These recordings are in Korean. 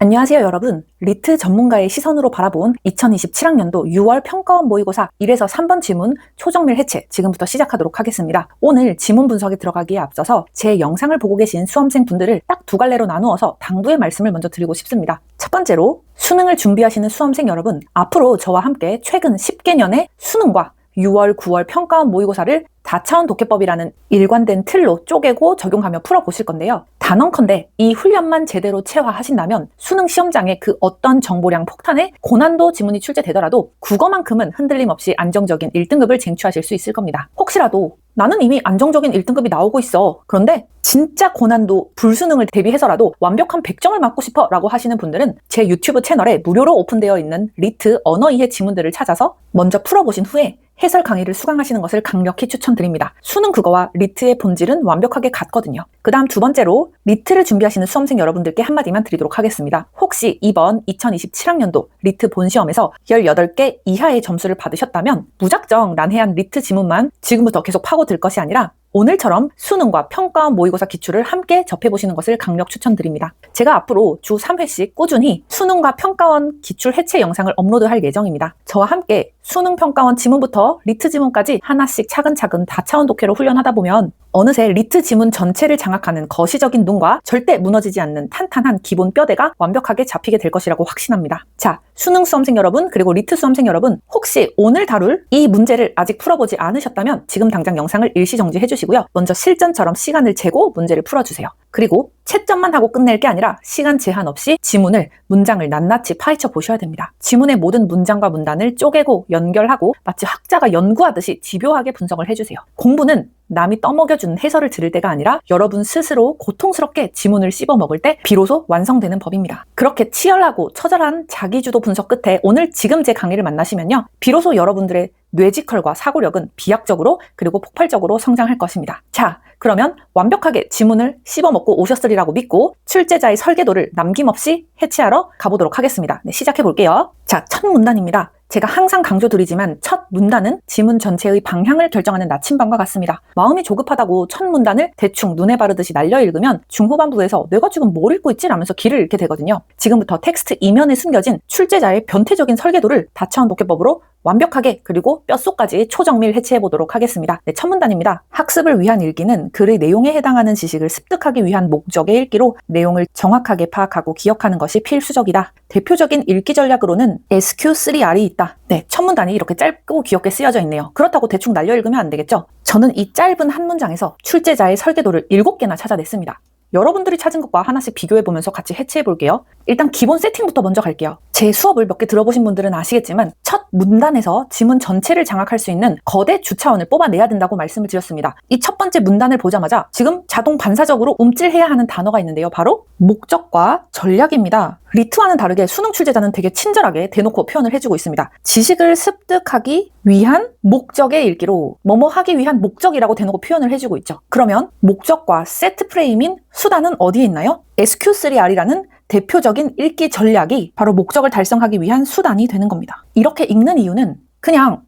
안녕하세요 여러분. 리트 전문가의 시선으로 바라본 2027학년도 6월 평가원 모의고사 1에서 3번 지문 초정밀 해체 지금부터 시작하도록 하겠습니다. 오늘 지문 분석에 들어가기에 앞서서 제 영상을 보고 계신 수험생 분들을 딱 두 갈래로 나누어서 당부의 말씀을 먼저 드리고 싶습니다. 첫 번째로 수능을 준비하시는 수험생 여러분, 앞으로 저와 함께 최근 10개년의 수능과 6월, 9월 평가원 모의고사를 다차원 독해법이라는 일관된 틀로 쪼개고 적용하며 풀어보실 건데요. 단언컨대 이 훈련만 제대로 체화하신다면 수능 시험장에 그 어떤 정보량 폭탄의 고난도 지문이 출제되더라도 국어만큼은 흔들림 없이 안정적인 1등급을 쟁취하실 수 있을 겁니다. 혹시라도 나는 이미 안정적인 1등급이 나오고 있어. 그런데 진짜 고난도 불수능을 대비해서라도 완벽한 100점을 맞고 싶어 라고 하시는 분들은 제 유튜브 채널에 무료로 오픈되어 있는 리트 언어 이해 지문들을 찾아서 먼저 풀어보신 후에 해설 강의를 수강하시는 것을 강력히 추천드립니다. 수능 국어와 리트의 본질은 완벽하게 같거든요. 그 다음 두 번째로 리트를 준비하시는 수험생 여러분들께 한마디만 드리도록 하겠습니다. 혹시 이번 2027학년도 리트 본시험에서 18개 이하의 점수를 받으셨다면 무작정 난해한 리트 지문만 지금부터 계속 파고들 것이 아니라 오늘처럼 수능과 평가원 모의고사 기출을 함께 접해보시는 것을 강력 추천드립니다. 제가 앞으로 주 3회씩 꾸준히 수능과 평가원 기출 해체 영상을 업로드할 예정입니다. 저와 함께 수능 평가원 지문부터 리트 지문까지 하나씩 차근차근 다차원 독해로 훈련하다 보면 어느새 리트 지문 전체를 장악하는 거시적인 눈과 절대 무너지지 않는 탄탄한 기본 뼈대가 완벽하게 잡히게 될 것이라고 확신합니다. 자, 수능 수험생 여러분 그리고 리트 수험생 여러분, 혹시 오늘 다룰 이 문제를 아직 풀어보지 않으셨다면 지금 당장 영상을 일시 정지해 주시고요. 먼저 실전처럼 시간을 재고 문제를 풀어주세요. 그리고 채점만 하고 끝낼 게 아니라 시간 제한 없이 지문을, 문장을 낱낱이 파헤쳐 보셔야 됩니다. 지문의 모든 문장과 문단을 쪼개고 연결하고 마치 학자가 연구하듯이 집요하게 분석을 해주세요. 공부는 남이 떠먹여주는 해설을 들을 때가 아니라 여러분 스스로 고통스럽게 지문을 씹어먹을 때 비로소 완성되는 법입니다. 그렇게 치열하고 처절한 자기주도 분석 끝에 오늘 지금 제 강의를 만나시면요, 비로소 여러분들의 뇌지컬과 사고력은 비약적으로 그리고 폭발적으로 성장할 것입니다. 자, 그러면 완벽하게 지문을 씹어먹고 오셨으리라고 믿고 출제자의 설계도를 남김없이 해체하러 가보도록 하겠습니다. 네, 시작해 볼게요. 자, 첫 문단입니다. 제가 항상 강조드리지만 첫 문단은 지문 전체의 방향을 결정하는 나침반과 같습니다. 마음이 조급하다고 첫 문단을 대충 눈에 바르듯이 날려 읽으면 중후반부에서 내가 지금 뭘 읽고 있지? 라면서 길을 잃게 되거든요. 지금부터 텍스트 이면에 숨겨진 출제자의 변태적인 설계도를 다차원 독해법으로 완벽하게 그리고 뼛속까지 초정밀 해체해보도록 하겠습니다. 네, 첫 문단입니다. 학습을 위한 읽기는 글의 내용에 해당하는 지식을 습득하기 위한 목적의 읽기로 내용을 정확하게 파악하고 기억하는 것이 필수적이다. 대표적인 읽기 전략으로는 SQ3R이 있다. 네, 첫 문단이 이렇게 짧고 귀엽게 쓰여져 있네요. 그렇다고 대충 날려 읽으면 안 되겠죠? 저는 이 짧은 한 문장에서 출제자의 설계도를 7개나 찾아냈습니다. 여러분들이 찾은 것과 하나씩 비교해보면서 같이 해체해볼게요. 일단 기본 세팅부터 먼저 갈게요. 제 수업을 몇 개 들어보신 분들은 아시겠지만 첫 문단에서 지문 전체를 장악할 수 있는 거대 주차원을 뽑아내야 된다고 말씀을 드렸습니다. 이 첫 번째 문단을 보자마자 지금 자동 반사적으로 움찔해야 하는 단어가 있는데요. 바로 목적과 전략입니다. 리트와는 다르게 수능 출제자는 되게 친절하게 대놓고 표현을 해주고 있습니다. 지식을 습득하기 위한 목적의 읽기로 뭐뭐 하기 위한 목적이라고 대놓고 표현을 해주고 있죠. 그러면 목적과 세트 프레임인 수단은 어디에 있나요? SQ3R이라는 대표적인 읽기 전략이 바로 목적을 달성하기 위한 수단이 되는 겁니다. 이렇게 읽는 이유는 그냥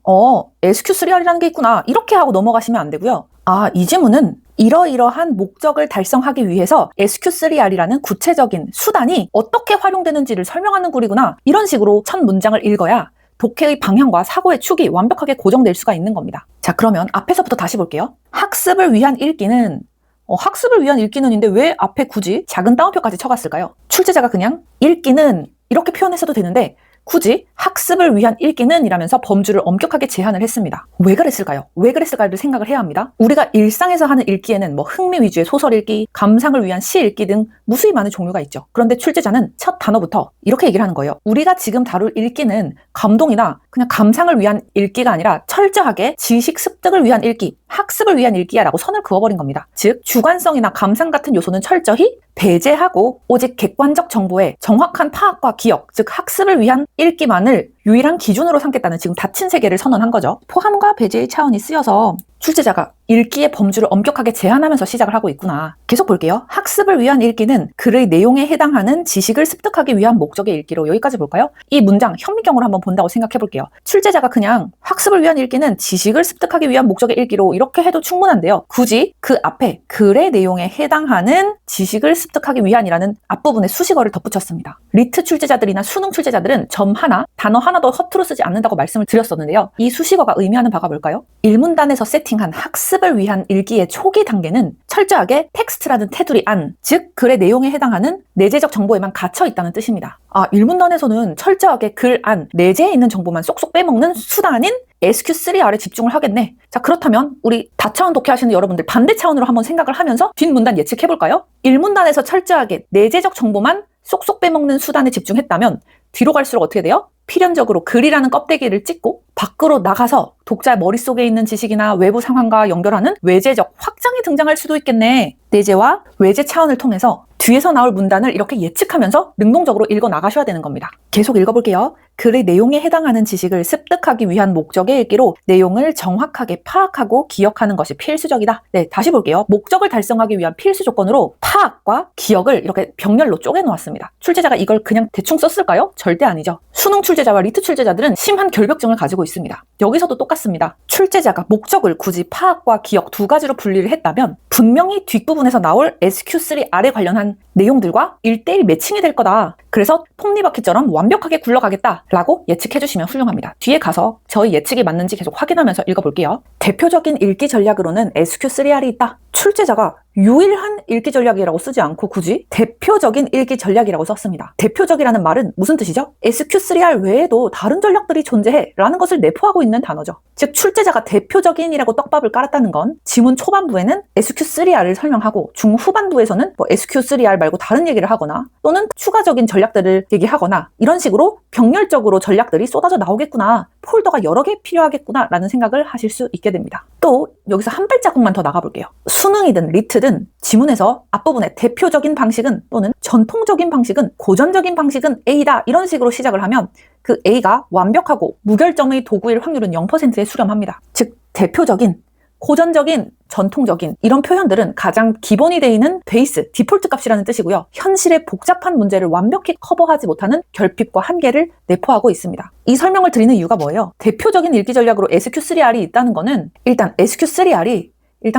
SQ3R이라는 게 있구나 이렇게 하고 넘어가시면 안 되고요. 이 지문은 이러이러한 목적을 달성하기 위해서 SQ3R이라는 구체적인 수단이 어떻게 활용되는지를 설명하는 글이구나, 이런 식으로 첫 문장을 읽어야 독해의 방향과 사고의 축이 완벽하게 고정될 수가 있는 겁니다. 자, 그러면 앞에서부터 다시 볼게요. 학습을 위한 읽기는 학습을 위한 읽기는인데 왜 앞에 굳이 작은 따옴표까지 쳐갔을까요? 출제자가 그냥 읽기는 이렇게 표현했어도 되는데 굳이 학습을 위한 읽기는 이라면서 범주를 엄격하게 제한을 했습니다. 왜 그랬을까요? 왜 그랬을까를 생각을 해야 합니다. 우리가 일상에서 하는 읽기에는 흥미 위주의 소설 읽기, 감상을 위한 시 읽기 등 무수히 많은 종류가 있죠. 그런데 출제자는 첫 단어부터 이렇게 얘기를 하는 거예요. 우리가 지금 다룰 읽기는 감동이나 그냥 감상을 위한 읽기가 아니라 철저하게 지식 습득을 위한 읽기, 학습을 위한 읽기야 라고 선을 그어버린 겁니다. 즉 주관성이나 감상 같은 요소는 철저히 배제하고 오직 객관적 정보의 정확한 파악과 기억, 즉 학습을 위한 읽기만을 유일한 기준으로 삼겠다는 지금 닫힌 세계를 선언한 거죠. 포함과 배제의 차원이 쓰여서 출제자가 읽기의 범주를 엄격하게 제한하면서 시작을 하고 있구나. 계속 볼게요. 학습을 위한 읽기는 글의 내용에 해당하는 지식을 습득하기 위한 목적의 읽기로. 여기까지 볼까요? 이 문장 현미경으로 한번 본다고 생각해 볼게요. 출제자가 그냥 학습을 위한 읽기는 지식을 습득하기 위한 목적의 읽기로 이렇게 해도 충분한데요. 굳이 그 앞에 글의 내용에 해당하는 지식을 습득하기 위한이라는 앞부분에 수식어를 덧붙였습니다. 리트 출제자들이나 수능 출제자들은 점 하나, 단어 하나도 허투루 쓰지 않는다고 말씀을 드렸었는데요. 이 수식어가 의미하는 바가 뭘까요? 일문단에서 세팅한 학습을 위한 읽기의 초기 단계는 철저하게 텍스트라는 테두리 안, 즉 글의 내용에 해당하는 내재적 정보에만 갇혀 있다는 뜻입니다. 일문단에서는 철저하게 글 안, 내재에 있는 정보만 쏙쏙 빼먹는 수단인 SQ3R에 집중을 하겠네. 자, 그렇다면 우리 다차원 독해하시는 여러분들 반대 차원으로 한번 생각을 하면서 뒷문단 예측해볼까요? 1문단에서 철저하게 내재적 정보만 쏙쏙 빼먹는 수단에 집중했다면 뒤로 갈수록 어떻게 돼요? 필연적으로 글이라는 껍데기를 찍고 밖으로 나가서 독자 머릿속에 있는 지식이나 외부 상황과 연결하는 외재적 확장이 등장할 수도 있겠네. 내재와 외재 차원을 통해서 뒤에서 나올 문단을 이렇게 예측하면서 능동적으로 읽어 나가셔야 되는 겁니다. 계속 읽어볼게요. 글의 내용에 해당하는 지식을 습득하기 위한 목적의 읽기로 내용을 정확하게 파악하고 기억하는 것이 필수적이다. 네, 다시 볼게요. 목적을 달성하기 위한 필수 조건으로 파악과 기억을 이렇게 병렬로 쪼개놓았습니다. 출제자가 이걸 그냥 대충 썼을까요? 절대 아니죠. 수능 출제자와 리트 출제자들은 심한 결벽증을 가지고 있습니다. 여기서도 똑같습니다. 출제자가 목적을 굳이 파악과 기억 두 가지로 분리를 했다면 분명히 뒷부분에서 나올 SQ3R에 관련한 내용들과 1:1 매칭이 될 거다. 그래서 톱니바퀴처럼 완벽하게 굴러가겠다라고 예측해주시면 훌륭합니다. 뒤에 가서 저희 예측이 맞는지 계속 확인하면서 읽어볼게요. 대표적인 읽기 전략으로는 SQ3R이 있다. 출제자가 유일한 읽기 전략이라고 쓰지 않고 굳이 대표적인 읽기 전략이라고 썼습니다. 대표적이라는 말은 무슨 뜻이죠? SQ3R 외에도 다른 전략들이 존재해 라는 것을 내포하고 있는 단어죠. 즉 출제자가 대표적인이라고 떡밥을 깔았다는 건 지문 초반부에는 SQ3R을 설명하고 중후반부에서는 SQ3R 말고 다른 얘기를 하거나 또는 추가적인 전략들을 얘기하거나 이런 식으로 병렬적으로 전략들이 쏟아져 나오겠구나. 폴더가 여러 개 필요하겠구나 라는 생각을 하실 수 있게 됩니다. 또 여기서 한 발자국만 더 나가볼게요. 수능이든 리트든 지문에서 앞부분에 대표적인 방식은 또는 전통적인 방식은 고전적인 방식은 A다 이런 식으로 시작을 하면 그 A가 완벽하고 무결점의 도구일 확률은 0%에 수렴합니다. 즉 대표적인, 고전적인, 전통적인 이런 표현들은 가장 기본이 되어 있는 베이스, 디폴트 값이라는 뜻이고요. 현실의 복잡한 문제를 완벽히 커버하지 못하는 결핍과 한계를 내포하고 있습니다. 이 설명을 드리는 이유가 뭐예요? 대표적인 읽기 전략으로 SQ3R이 있다는 거는 일단 SQ3R이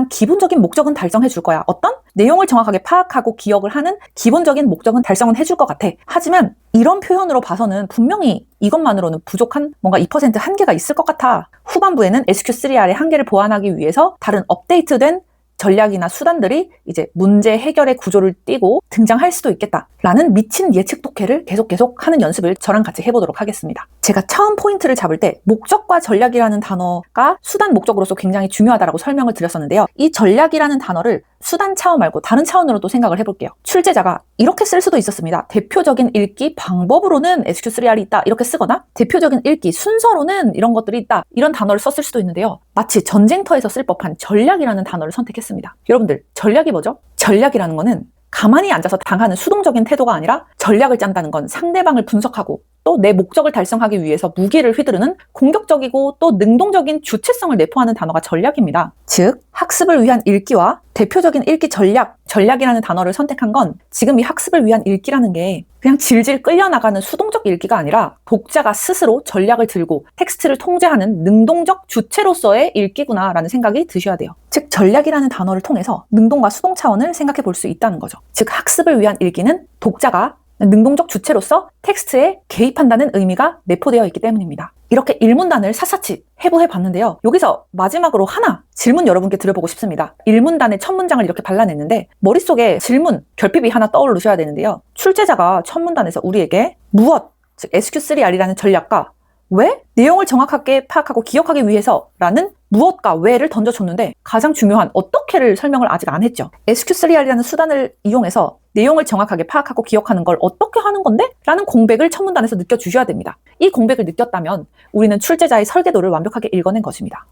기본적인 목적은 달성해 줄 거야. 어떤? 내용을 정확하게 파악하고 기억을 하는 기본적인 목적은 달성은 해줄 것 같아. 하지만 이런 표현으로 봐서는 분명히 이것만으로는 부족한 뭔가 2% 한계가 있을 것 같아. 후반부에는 SQ3R의 한계를 보완하기 위해서 다른 업데이트된 전략이나 수단들이 이제 문제 해결의 구조를 띠고 등장할 수도 있겠다라는 미친 예측 독해를 계속 하는 연습을 저랑 같이 해보도록 하겠습니다. 제가 처음 포인트를 잡을 때 목적과 전략이라는 단어가 수단 목적으로서 굉장히 중요하다고 설명을 드렸었는데요. 이 전략이라는 단어를 수단 차원 말고 다른 차원으로도 생각을 해볼게요. 출제자가 이렇게 쓸 수도 있었습니다. 대표적인 읽기 방법으로는 SQ3R이 있다 이렇게 쓰거나 대표적인 읽기 순서로는 이런 것들이 있다 이런 단어를 썼을 수도 있는데요. 마치 전쟁터에서 쓸 법한 전략이라는 단어를 선택했습니다. 여러분들 전략이 뭐죠? 전략이라는 거는 가만히 앉아서 당하는 수동적인 태도가 아니라 전략을 짠다는 건 상대방을 분석하고 또 내 목적을 달성하기 위해서 무기를 휘두르는 공격적이고 또 능동적인 주체성을 내포하는 단어가 전략입니다. 즉 학습을 위한 읽기와 대표적인 읽기 전략이라는 단어를 선택한 건 지금 이 학습을 위한 읽기라는 게 그냥 질질 끌려나가는 수동적 읽기가 아니라 독자가 스스로 전략을 들고 텍스트를 통제하는 능동적 주체로서의 읽기구나라는 생각이 드셔야 돼요. 즉 전략이라는 단어를 통해서 능동과 수동 차원을 생각해 볼 수 있다는 거죠. 즉 학습을 위한 읽기는 독자가 능동적 주체로서 텍스트에 개입한다는 의미가 내포되어 있기 때문입니다. 이렇게 일문단을 샅샅이 해부해 봤는데요. 여기서 마지막으로 하나 질문 여러분께 드려보고 싶습니다. 일문단의 첫 문장을 이렇게 발라냈는데 머릿속에 질문, 결핍이 하나 떠오르셔야 되는데요. 출제자가 첫 문단에서 우리에게 무엇, 즉 SQ3R이라는 전략과 왜? 내용을 정확하게 파악하고 기억하기 위해서라는 무엇과 왜를 던져줬는데 가장 중요한 어떻게를 설명을 아직 안 했죠. SQ3R이라는 수단을 이용해서 내용을 정확하게 파악하고 기억하는 걸 어떻게 하는 건데? 라는 공백을 첫 문단에서 느껴주셔야 됩니다. 이 공백을 느꼈다면 우리는 출제자의 설계도를 완벽하게 읽어낸 것입니다.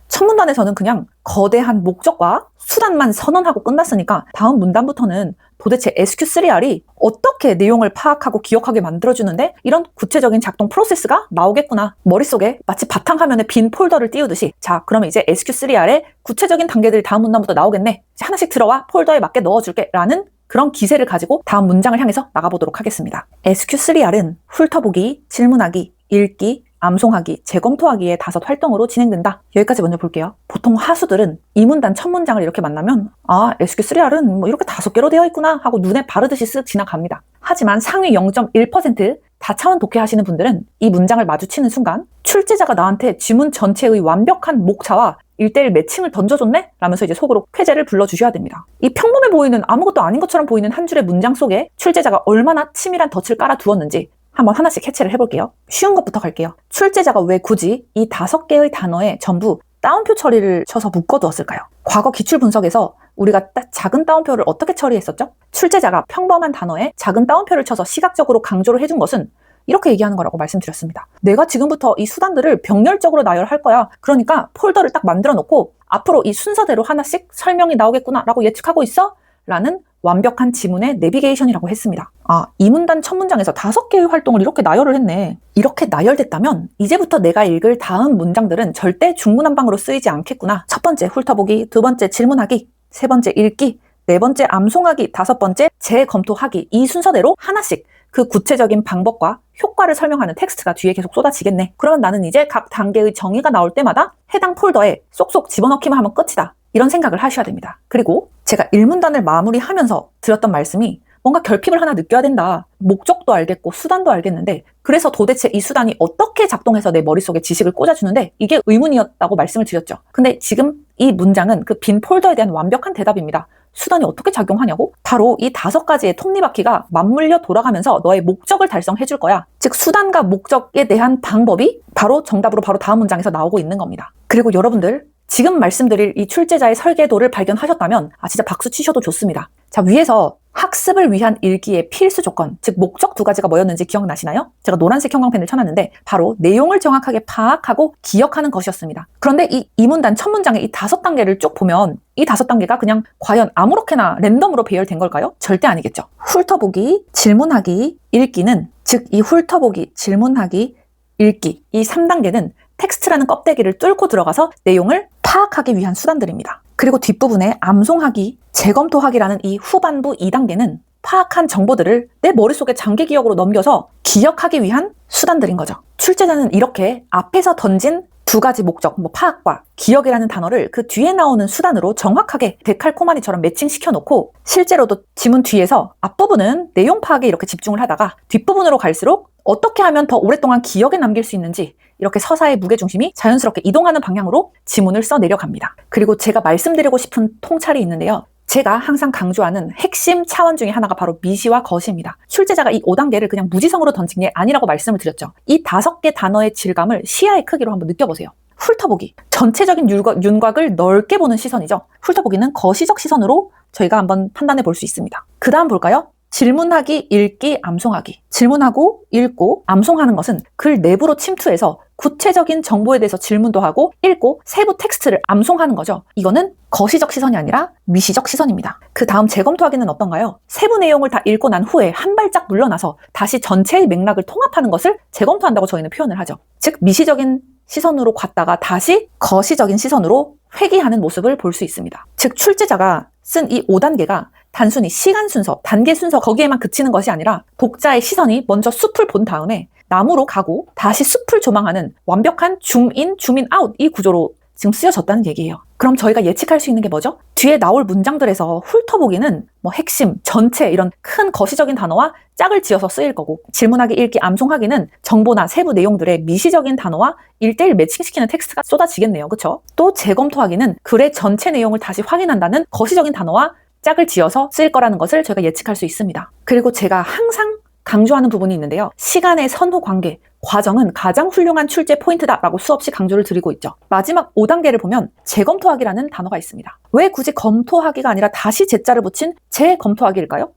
첫 문단에서는 그냥 거대한 목적과 수단만 선언하고 끝났으니까 다음 문단부터는 도대체 SQ3R이 어떻게 내용을 파악하고 기억하게 만들어주는데 이런 구체적인 작동 프로세스가 나오겠구나. 머릿속에 마치 바탕화면에 빈 폴더를 띄우듯이 자, 그러면 이제 SQ3R의 구체적인 단계들이 다음 문단부터 나오겠네. 하나씩 들어와 폴더에 맞게 넣어줄게 라는 그런 기세를 가지고 다음 문장을 향해서 나가보도록 하겠습니다. SQ3R은 훑어보기, 질문하기, 읽기, 암송하기, 재검토하기의 5 활동으로 진행된다. 여기까지 먼저 볼게요. 보통 하수들은 이 문단 첫 문장을 이렇게 만나면 아, SQ3R은 뭐 이렇게 5개로 되어 있구나 하고 눈에 바르듯이 쓱 지나갑니다. 하지만 상위 0.1% 다차원 독해하시는 분들은 이 문장을 마주치는 순간 출제자가 나한테 지문 전체의 완벽한 목차와 1:1 매칭을 던져줬네? 라면서 이제 속으로 쾌재를 불러주셔야 됩니다. 이 평범해 보이는 아무것도 아닌 것처럼 보이는 한 줄의 문장 속에 출제자가 얼마나 치밀한 덫을 깔아두었는지 한번 하나씩 캐치를 해볼게요. 쉬운 것부터 갈게요. 출제자가 왜 굳이 이 5개의 단어에 전부 따옴표 처리를 쳐서 묶어두었을까요? 과거 기출분석에서 우리가 딱 작은 따옴표를 어떻게 처리했었죠? 출제자가 평범한 단어에 작은 따옴표를 쳐서 시각적으로 강조를 해준 것은 이렇게 얘기하는 거라고 말씀드렸습니다. 내가 지금부터 이 수단들을 병렬적으로 나열할 거야. 그러니까 폴더를 딱 만들어 놓고 앞으로 이 순서대로 하나씩 설명이 나오겠구나 라고 예측하고 있어? 라는 완벽한 지문의 내비게이션이라고 했습니다. 아, 이 문단 첫 문장에서 5개의 활동을 이렇게 나열을 했네. 이렇게 나열됐다면 이제부터 내가 읽을 다음 문장들은 절대 중구난방으로 쓰이지 않겠구나. 첫 번째 훑어보기, 두 번째 질문하기, 세 번째 읽기, 네 번째 암송하기, 5번째 재검토하기. 이 순서대로 하나씩 그 구체적인 방법과 효과를 설명하는 텍스트가 뒤에 계속 쏟아지겠네. 그러면 나는 이제 각 단계의 정의가 나올 때마다 해당 폴더에 쏙쏙 집어넣기만 하면 끝이다. 이런 생각을 하셔야 됩니다. 그리고 제가 1문단을 마무리하면서 드렸던 말씀이 뭔가 결핍을 하나 느껴야 된다. 목적도 알겠고 수단도 알겠는데 그래서 도대체 이 수단이 어떻게 작동해서 내 머릿속에 지식을 꽂아주는데 이게 의문이었다고 말씀을 드렸죠. 근데 지금 이 문장은 그 빈 폴더에 대한 완벽한 대답입니다. 수단이 어떻게 작용하냐고? 바로 이 5가지의 톱니바퀴가 맞물려 돌아가면서 너의 목적을 달성해 줄 거야. 즉 수단과 목적에 대한 방법이 바로 정답으로 바로 다음 문장에서 나오고 있는 겁니다. 그리고 여러분들 지금 말씀드릴 이 출제자의 설계도를 발견하셨다면 진짜 박수 치셔도 좋습니다. 자, 위에서 학습을 위한 읽기의 필수 조건, 즉 목적 2가지가 뭐였는지 기억나시나요? 제가 노란색 형광펜을 쳐놨는데 바로 내용을 정확하게 파악하고 기억하는 것이었습니다. 그런데 이 문단 첫 문장의 이 5단계를 쭉 보면 이 5단계가 그냥 과연 아무렇게나 랜덤으로 배열된 걸까요? 절대 아니겠죠. 훑어보기, 질문하기, 읽기는 즉 이 훑어보기, 질문하기, 읽기 이 3단계는 텍스트라는 껍데기를 뚫고 들어가서 내용을 파악하기 위한 수단들입니다. 그리고 뒷부분에 암송하기, 재검토하기라는 이 후반부 2단계는 파악한 정보들을 내 머릿속에 장기 기억으로 넘겨서 기억하기 위한 수단들인 거죠. 출제자는 이렇게 앞에서 던진 2가지 목적, 파악과 기억이라는 단어를 그 뒤에 나오는 수단으로 정확하게 데칼코마니처럼 매칭시켜 놓고 실제로도 지문 뒤에서 앞부분은 내용 파악에 이렇게 집중을 하다가 뒷부분으로 갈수록 어떻게 하면 더 오랫동안 기억에 남길 수 있는지 이렇게 서사의 무게중심이 자연스럽게 이동하는 방향으로 지문을 써 내려갑니다. 그리고 제가 말씀드리고 싶은 통찰이 있는데요. 제가 항상 강조하는 핵심 차원 중에 하나가 바로 미시와 거시입니다. 출제자가 이 5단계를 그냥 무지성으로 던진 게 아니라고 말씀을 드렸죠. 이 5개 단어의 질감을 시야의 크기로 한번 느껴보세요. 훑어보기, 전체적인 윤곽을 넓게 보는 시선이죠. 훑어보기는 거시적 시선으로 저희가 한번 판단해 볼 수 있습니다. 그 다음 볼까요? 질문하기, 읽기, 암송하기. 질문하고 읽고 암송하는 것은 글 내부로 침투해서 구체적인 정보에 대해서 질문도 하고 읽고 세부 텍스트를 암송하는 거죠. 이거는 거시적 시선이 아니라 미시적 시선입니다. 그 다음 재검토하기는 어떤가요? 세부 내용을 다 읽고 난 후에 한 발짝 물러나서 다시 전체의 맥락을 통합하는 것을 재검토한다고 저희는 표현을 하죠. 즉 미시적인 시선으로 갔다가 다시 거시적인 시선으로 회귀하는 모습을 볼 수 있습니다. 즉 출제자가 쓴 이 5단계가 단순히 시간 순서, 단계 순서 거기에만 그치는 것이 아니라 독자의 시선이 먼저 숲을 본 다음에 나무로 가고 다시 숲을 조망하는 완벽한 줌인, 줌인 아웃 이 구조로 지금 쓰여졌다는 얘기예요. 그럼 저희가 예측할 수 있는 게 뭐죠? 뒤에 나올 문장들에서 훑어보기는 핵심, 전체 이런 큰 거시적인 단어와 짝을 지어서 쓰일 거고 질문하기, 읽기, 암송하기는 정보나 세부 내용들의 미시적인 단어와 1:1 매칭시키는 텍스트가 쏟아지겠네요. 그쵸? 또 재검토하기는 글의 전체 내용을 다시 확인한다는 거시적인 단어와 짝을 지어서 쓰일 거라는 것을 저희가 예측할 수 있습니다. 그리고 제가 항상 강조하는 부분이 있는데요. 시간의 선후 관계, 과정은 가장 훌륭한 출제 포인트다라고 수없이 강조를 드리고 있죠. 마지막 5단계를 보면 재검토하기라는 단어가 있습니다. 왜 굳이 검토하기가 아니라 다시 제자를 붙인 재검토하기일까요?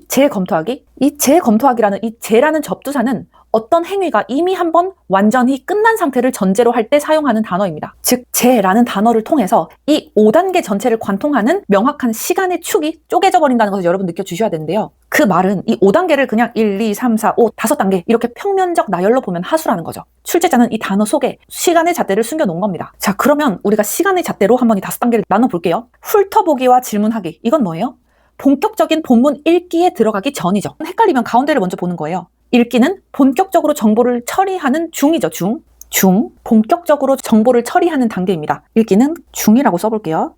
재검토하기? 이 재검토하기라는 이 재라는 접두사는 어떤 행위가 이미 한번 완전히 끝난 상태를 전제로 할 때 사용하는 단어입니다. 즉, 제라는 단어를 통해서 이 5단계 전체를 관통하는 명확한 시간의 축이 쪼개져 버린다는 것을 여러분 느껴주셔야 되는데요. 그 말은 이 5단계를 그냥 1, 2, 3, 4, 5, 5단계 이렇게 평면적 나열로 보면 하수라는 거죠. 출제자는 이 단어 속에 시간의 잣대를 숨겨놓은 겁니다. 자, 그러면 우리가 시간의 잣대로 한번 이 5단계를 나눠볼게요. 훑어보기와 질문하기, 이건 뭐예요? 본격적인 본문 읽기에 들어가기 전이죠. 헷갈리면 가운데를 먼저 보는 거예요. 읽기는 본격적으로 정보를 처리하는 중이죠. 중. 본격적으로 정보를 처리하는 단계입니다. 읽기는 중이라고 써볼게요.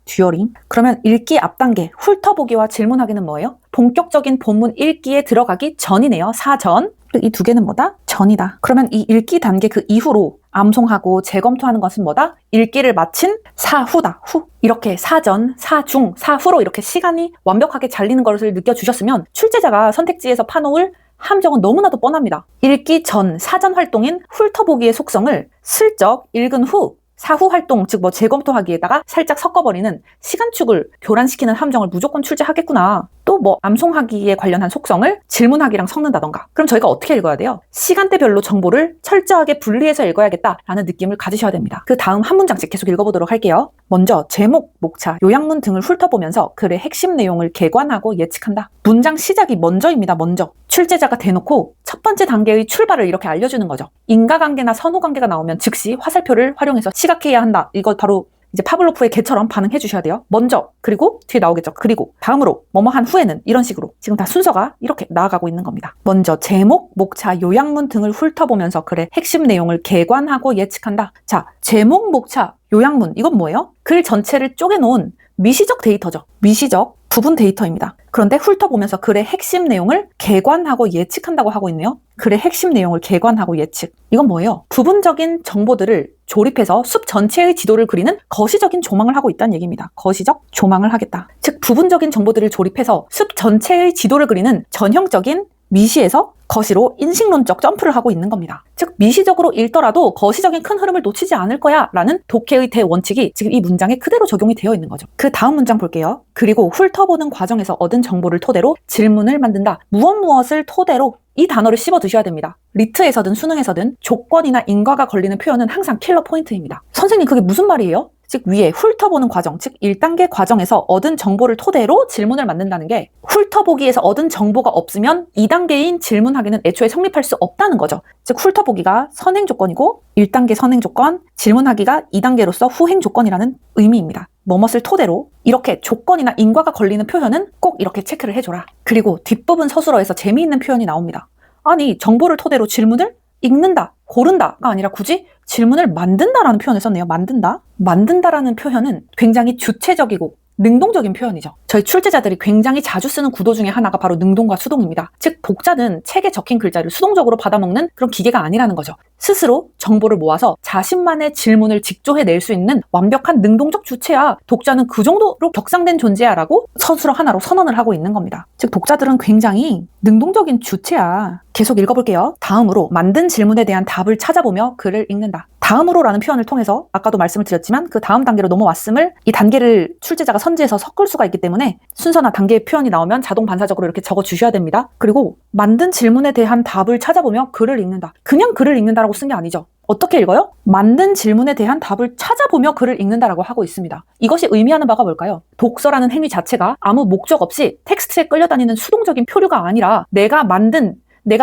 듀어링. 그러면 읽기 앞 단계, 훑어보기와 질문하기는 뭐예요? 본격적인 본문 읽기에 들어가기 전이네요. 사전. 이 두 개는 뭐다? 전이다. 그러면 이 읽기 단계 그 이후로 암송하고 재검토하는 것은 뭐다? 읽기를 마친 사후다. 후. 이렇게 사전, 사중, 사후로 이렇게 시간이 완벽하게 잘리는 것을 느껴주셨으면 출제자가 선택지에서 파놓을 함정은 너무나도 뻔합니다. 읽기 전 사전 활동인 훑어보기의 속성을 슬쩍 읽은 후 사후 활동, 즉 재검토하기에다가 살짝 섞어버리는 시간축을 교란시키는 함정을 무조건 출제하겠구나. 또 암송하기에 관련한 속성을 질문하기랑 섞는다던가. 그럼 저희가 어떻게 읽어야 돼요? 시간대별로 정보를 철저하게 분리해서 읽어야겠다라는 느낌을 가지셔야 됩니다. 그 다음 한 문장씩 계속 읽어보도록 할게요. 먼저 제목, 목차, 요약문 등을 훑어보면서 글의 핵심 내용을 개관하고 예측한다. 문장 시작이 먼저입니다. 먼저. 출제자가 대놓고 첫 번째 단계의 출발을 이렇게 알려주는 거죠. 인과관계나 선후관계가 나오면 즉시 화살표를 활용해서 시각해야 한다. 이거 바로 이제 파블로프의 개처럼 반응해 주셔야 돼요. 먼저, 그리고 뒤에 나오겠죠. 그리고 다음으로, 뭐뭐한 후에는, 이런 식으로 지금 다 순서가 이렇게 나아가고 있는 겁니다. 먼저 제목, 목차, 요약문 등을 훑어보면서 글의 핵심 내용을 개관하고 예측한다. 자, 제목, 목차, 요약문, 이건 뭐예요? 글 전체를 쪼개놓은 미시적 데이터죠. 미시적 부분 데이터입니다. 그런데 훑어보면서 글의 핵심 내용을 개관하고 예측한다고 하고 있네요. 글의 핵심 내용을 개관하고 예측. 이건 뭐예요? 부분적인 정보들을 조립해서 숲 전체의 지도를 그리는 거시적인 조망을 하고 있다는 얘기입니다. 거시적 조망을 하겠다. 즉, 부분적인 정보들을 조립해서 숲 전체의 지도를 그리는 전형적인 미시에서 거시로 인식론적 점프를 하고 있는 겁니다. 즉, 미시적으로 읽더라도 거시적인 큰 흐름을 놓치지 않을 거야 라는 독해의 대원칙이 지금 이 문장에 그대로 적용이 되어 있는 거죠. 그 다음 문장 볼게요. 그리고 훑어보는 과정에서 얻은 정보를 토대로 질문을 만든다. 무엇을 토대로 이 단어를 씹어 드셔야 됩니다. 리트에서든 수능에서든 조건이나 인과가 걸리는 표현은 항상 킬러 포인트입니다. 선생님, 그게 무슨 말이에요? 즉, 위에 훑어보는 과정, 즉 1단계 과정에서 얻은 정보를 토대로 질문을 만든다는 게 훑어보기에서 얻은 정보가 없으면 2단계인 질문하기는 애초에 성립할 수 없다는 거죠. 즉, 훑어보기가 선행 조건이고 1단계 선행 조건, 질문하기가 2단계로서 후행 조건이라는 의미입니다. 뭐뭇을 토대로 이렇게 조건이나 인과가 걸리는 표현은 꼭 이렇게 체크를 해줘라. 그리고 뒷부분 서술어에서 재미있는 표현이 나옵니다. 아니, 정보를 토대로 질문을 읽는다, 고른다가 아니라 굳이 질문을 만든다라는 표현을 썼네요. 만든다라는 표현은 굉장히 주체적이고 능동적인 표현이죠. 저희 출제자들이 굉장히 자주 쓰는 구도 중에 하나가 바로 능동과 수동입니다. 즉, 독자는 책에 적힌 글자를 수동적으로 받아먹는 그런 기계가 아니라는 거죠. 스스로 정보를 모아서 자신만의 질문을 직조해낼 수 있는 완벽한 능동적 주체야. 독자는 그 정도로 격상된 존재야 라고 서술어 하나로 선언을 하고 있는 겁니다. 즉, 독자들은 굉장히 능동적인 주체야. 계속 읽어볼게요. 다음으로 만든 질문에 대한 답을 찾아보며 글을 읽는다. 다음으로라는 표현을 통해서 아까도 말씀을 드렸지만 그 다음 단계로 넘어왔음을 이 단계를 출제자가 선지해서 섞을 수가 있기 때문에 순서나 단계의 표현이 나오면 자동 반사적으로 이렇게 적어주셔야 됩니다. 그리고 만든 질문에 대한 답을 찾아보며 글을 읽는다. 그냥 글을 읽는다라고 쓴 게 아니죠. 어떻게 읽어요? 만든 질문에 대한 답을 찾아보며 글을 읽는다라고 하고 있습니다. 이것이 의미하는 바가 뭘까요? 독서라는 행위 자체가 아무 목적 없이 텍스트에 끌려다니는 수동적인 표류가 아니라 내가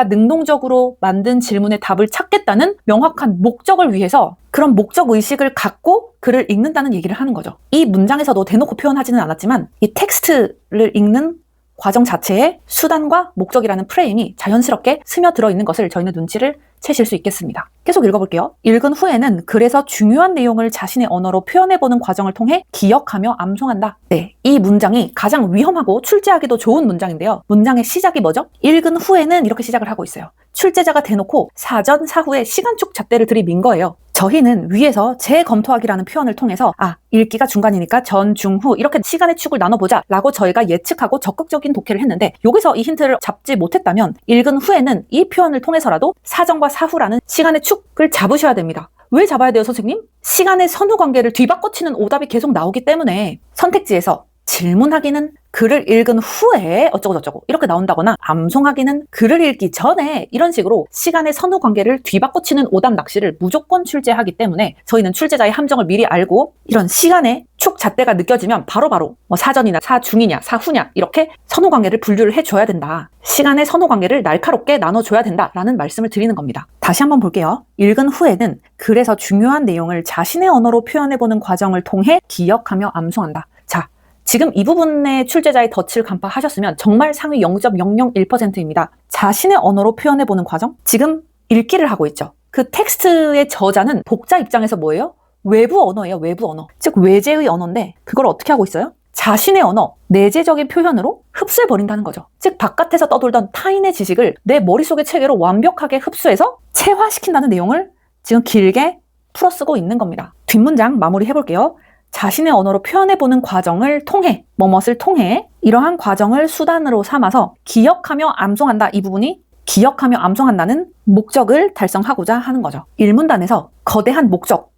능동적으로 만든 질문의 답을 찾겠다는 명확한 목적을 위해서 그런 목적의식을 갖고 글을 읽는다는 얘기를 하는 거죠. 이 문장에서도 대놓고 표현하지는 않았지만 이 텍스트를 읽는 과정 자체에 수단과 목적이라는 프레임이 자연스럽게 스며들어 있는 것을 저희는 눈치를 채실 수 있겠습니다. 계속 읽어볼게요. 읽은 후에는 글에서 중요한 내용을 자신의 언어로 표현해보는 과정을 통해 기억하며 암송한다. 네, 이 문장이 가장 위험하고 출제하기도 좋은 문장인데요. 문장의 시작이 뭐죠? 읽은 후에는 이렇게 시작을 하고 있어요. 출제자가 대놓고 사전, 사후에 시간축 잣대를 들이민 거예요. 저희는 위에서 재검토하기라는 표현을 통해서 읽기가 중간이니까 전, 중, 후 이렇게 시간의 축을 나눠보자 라고 저희가 예측하고 적극적인 독해를 했는데 여기서 이 힌트를 잡지 못했다면 읽은 후에는 이 표현을 통해서라도 사전과 사후라는 시간의 축을 잡으셔야 됩니다. 왜 잡아야 돼요, 선생님? 시간의 선후관계를 뒤바꿔치는 오답이 계속 나오기 때문에 선택지에서 질문하기는 글을 읽은 후에 어쩌고저쩌고 이렇게 나온다거나 암송하기는 글을 읽기 전에 이런 식으로 시간의 선후 관계를 뒤바꿔치는 오답 낚시를 무조건 출제하기 때문에 저희는 출제자의 함정을 미리 알고 이런 시간의 축 잣대가 느껴지면 바로바로 뭐 사전이나 사중이냐 사후냐 이렇게 선후 관계를 분류를 해줘야 된다. 시간의 선후 관계를 날카롭게 나눠줘야 된다라는 말씀을 드리는 겁니다. 다시 한번 볼게요. 읽은 후에는 글에서 중요한 내용을 자신의 언어로 표현해보는 과정을 통해 기억하며 암송한다. 자, 지금 이 부분에 출제자의 덫을 간파하셨으면 정말 상위 0.001%입니다. 자신의 언어로 표현해보는 과정? 지금 읽기를 하고 있죠. 그 텍스트의 저자는 독자 입장에서 뭐예요? 외부 언어예요. 외부 언어. 즉 외제의 언어인데 그걸 어떻게 하고 있어요? 자신의 언어, 내재적인 표현으로 흡수해버린다는 거죠. 즉 바깥에서 떠돌던 타인의 지식을 내 머릿속의 체계로 완벽하게 흡수해서 체화시킨다는 내용을 지금 길게 풀어쓰고 있는 겁니다. 뒷문장 마무리 해볼게요. 자신의 언어로 표현해보는 과정을 통해, 뭐뭇을 통해 이러한 과정을 수단으로 삼아서 기억하며 암송한다. 이 부분이 기억하며 암송한다는 목적을 달성하고자 하는 거죠. 1문단에서 거대한 목적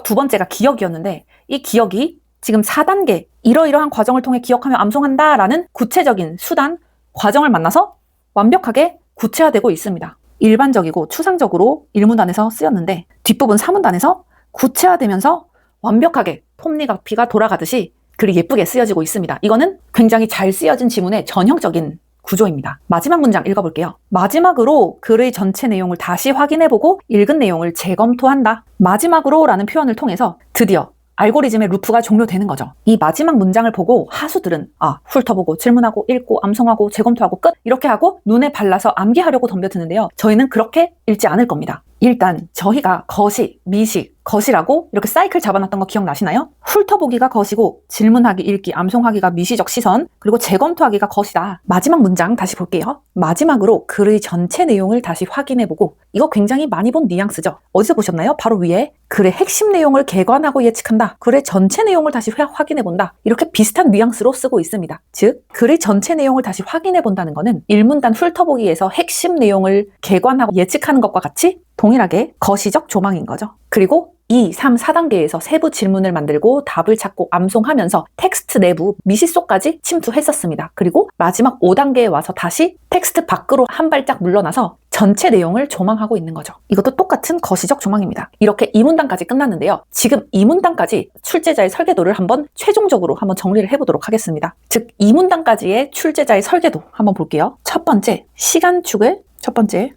두 번째가 기억이었는데 이 기억이 지금 4단계 이러이러한 과정을 통해 기억하며 암송한다 라는 구체적인 수단, 과정을 만나서 완벽하게 구체화되고 있습니다. 일반적이고 추상적으로 1문단에서 쓰였는데 뒷부분 4문단에서 구체화되면서 완벽하게 톱니바퀴가 돌아가듯이 글이 예쁘게 쓰여지고 있습니다. 이거는 굉장히 잘 쓰여진 지문의 전형적인 구조입니다. 마지막 문장 읽어볼게요. 마지막으로 글의 전체 내용을 다시 확인해보고 읽은 내용을 재검토한다. 마지막으로 라는 표현을 통해서 드디어 알고리즘의 루프가 종료되는 거죠. 이 마지막 문장을 보고 하수들은 훑어보고 질문하고 읽고 암송하고 재검토하고 끝 이렇게 하고 눈에 발라서 암기하려고 덤벼드는데요. 저희는 그렇게 읽지 않을 겁니다. 일단 저희가 거시, 미시, 거시라고 이렇게 사이클 잡아놨던 거 기억나시나요? 훑어보기가 거시고 질문하기, 읽기, 암송하기가 미시적 시선 그리고 재검토하기가 거시다. 마지막 문장 다시 볼게요. 마지막으로 글의 전체 내용을 다시 확인해보고 이거 굉장히 많이 본 뉘앙스죠? 어디서 보셨나요? 바로 위에 글의 핵심 내용을 개관하고 예측한다. 글의 전체 내용을 다시 확인해본다. 이렇게 비슷한 뉘앙스로 쓰고 있습니다. 즉 글의 전체 내용을 다시 확인해본다는 거는 1문단 훑어보기에서 핵심 내용을 개관하고 예측하는 것과 같이 동일하게 거시적 조망인 거죠. 그리고 2, 3, 4단계에서 세부 질문을 만들고 답을 찾고 암송하면서 텍스트 내부 미시 속까지 침투했었습니다. 그리고 마지막 5단계에 와서 다시 텍스트 밖으로 한 발짝 물러나서 전체 내용을 조망하고 있는 거죠. 이것도 똑같은 거시적 조망입니다. 이렇게 2문단까지 끝났는데요. 지금 2문단까지 출제자의 설계도를 한번 최종적으로 한번 정리를 해보도록 하겠습니다. 즉 2문단까지의 출제자의 설계도 한번 볼게요. 첫 번째,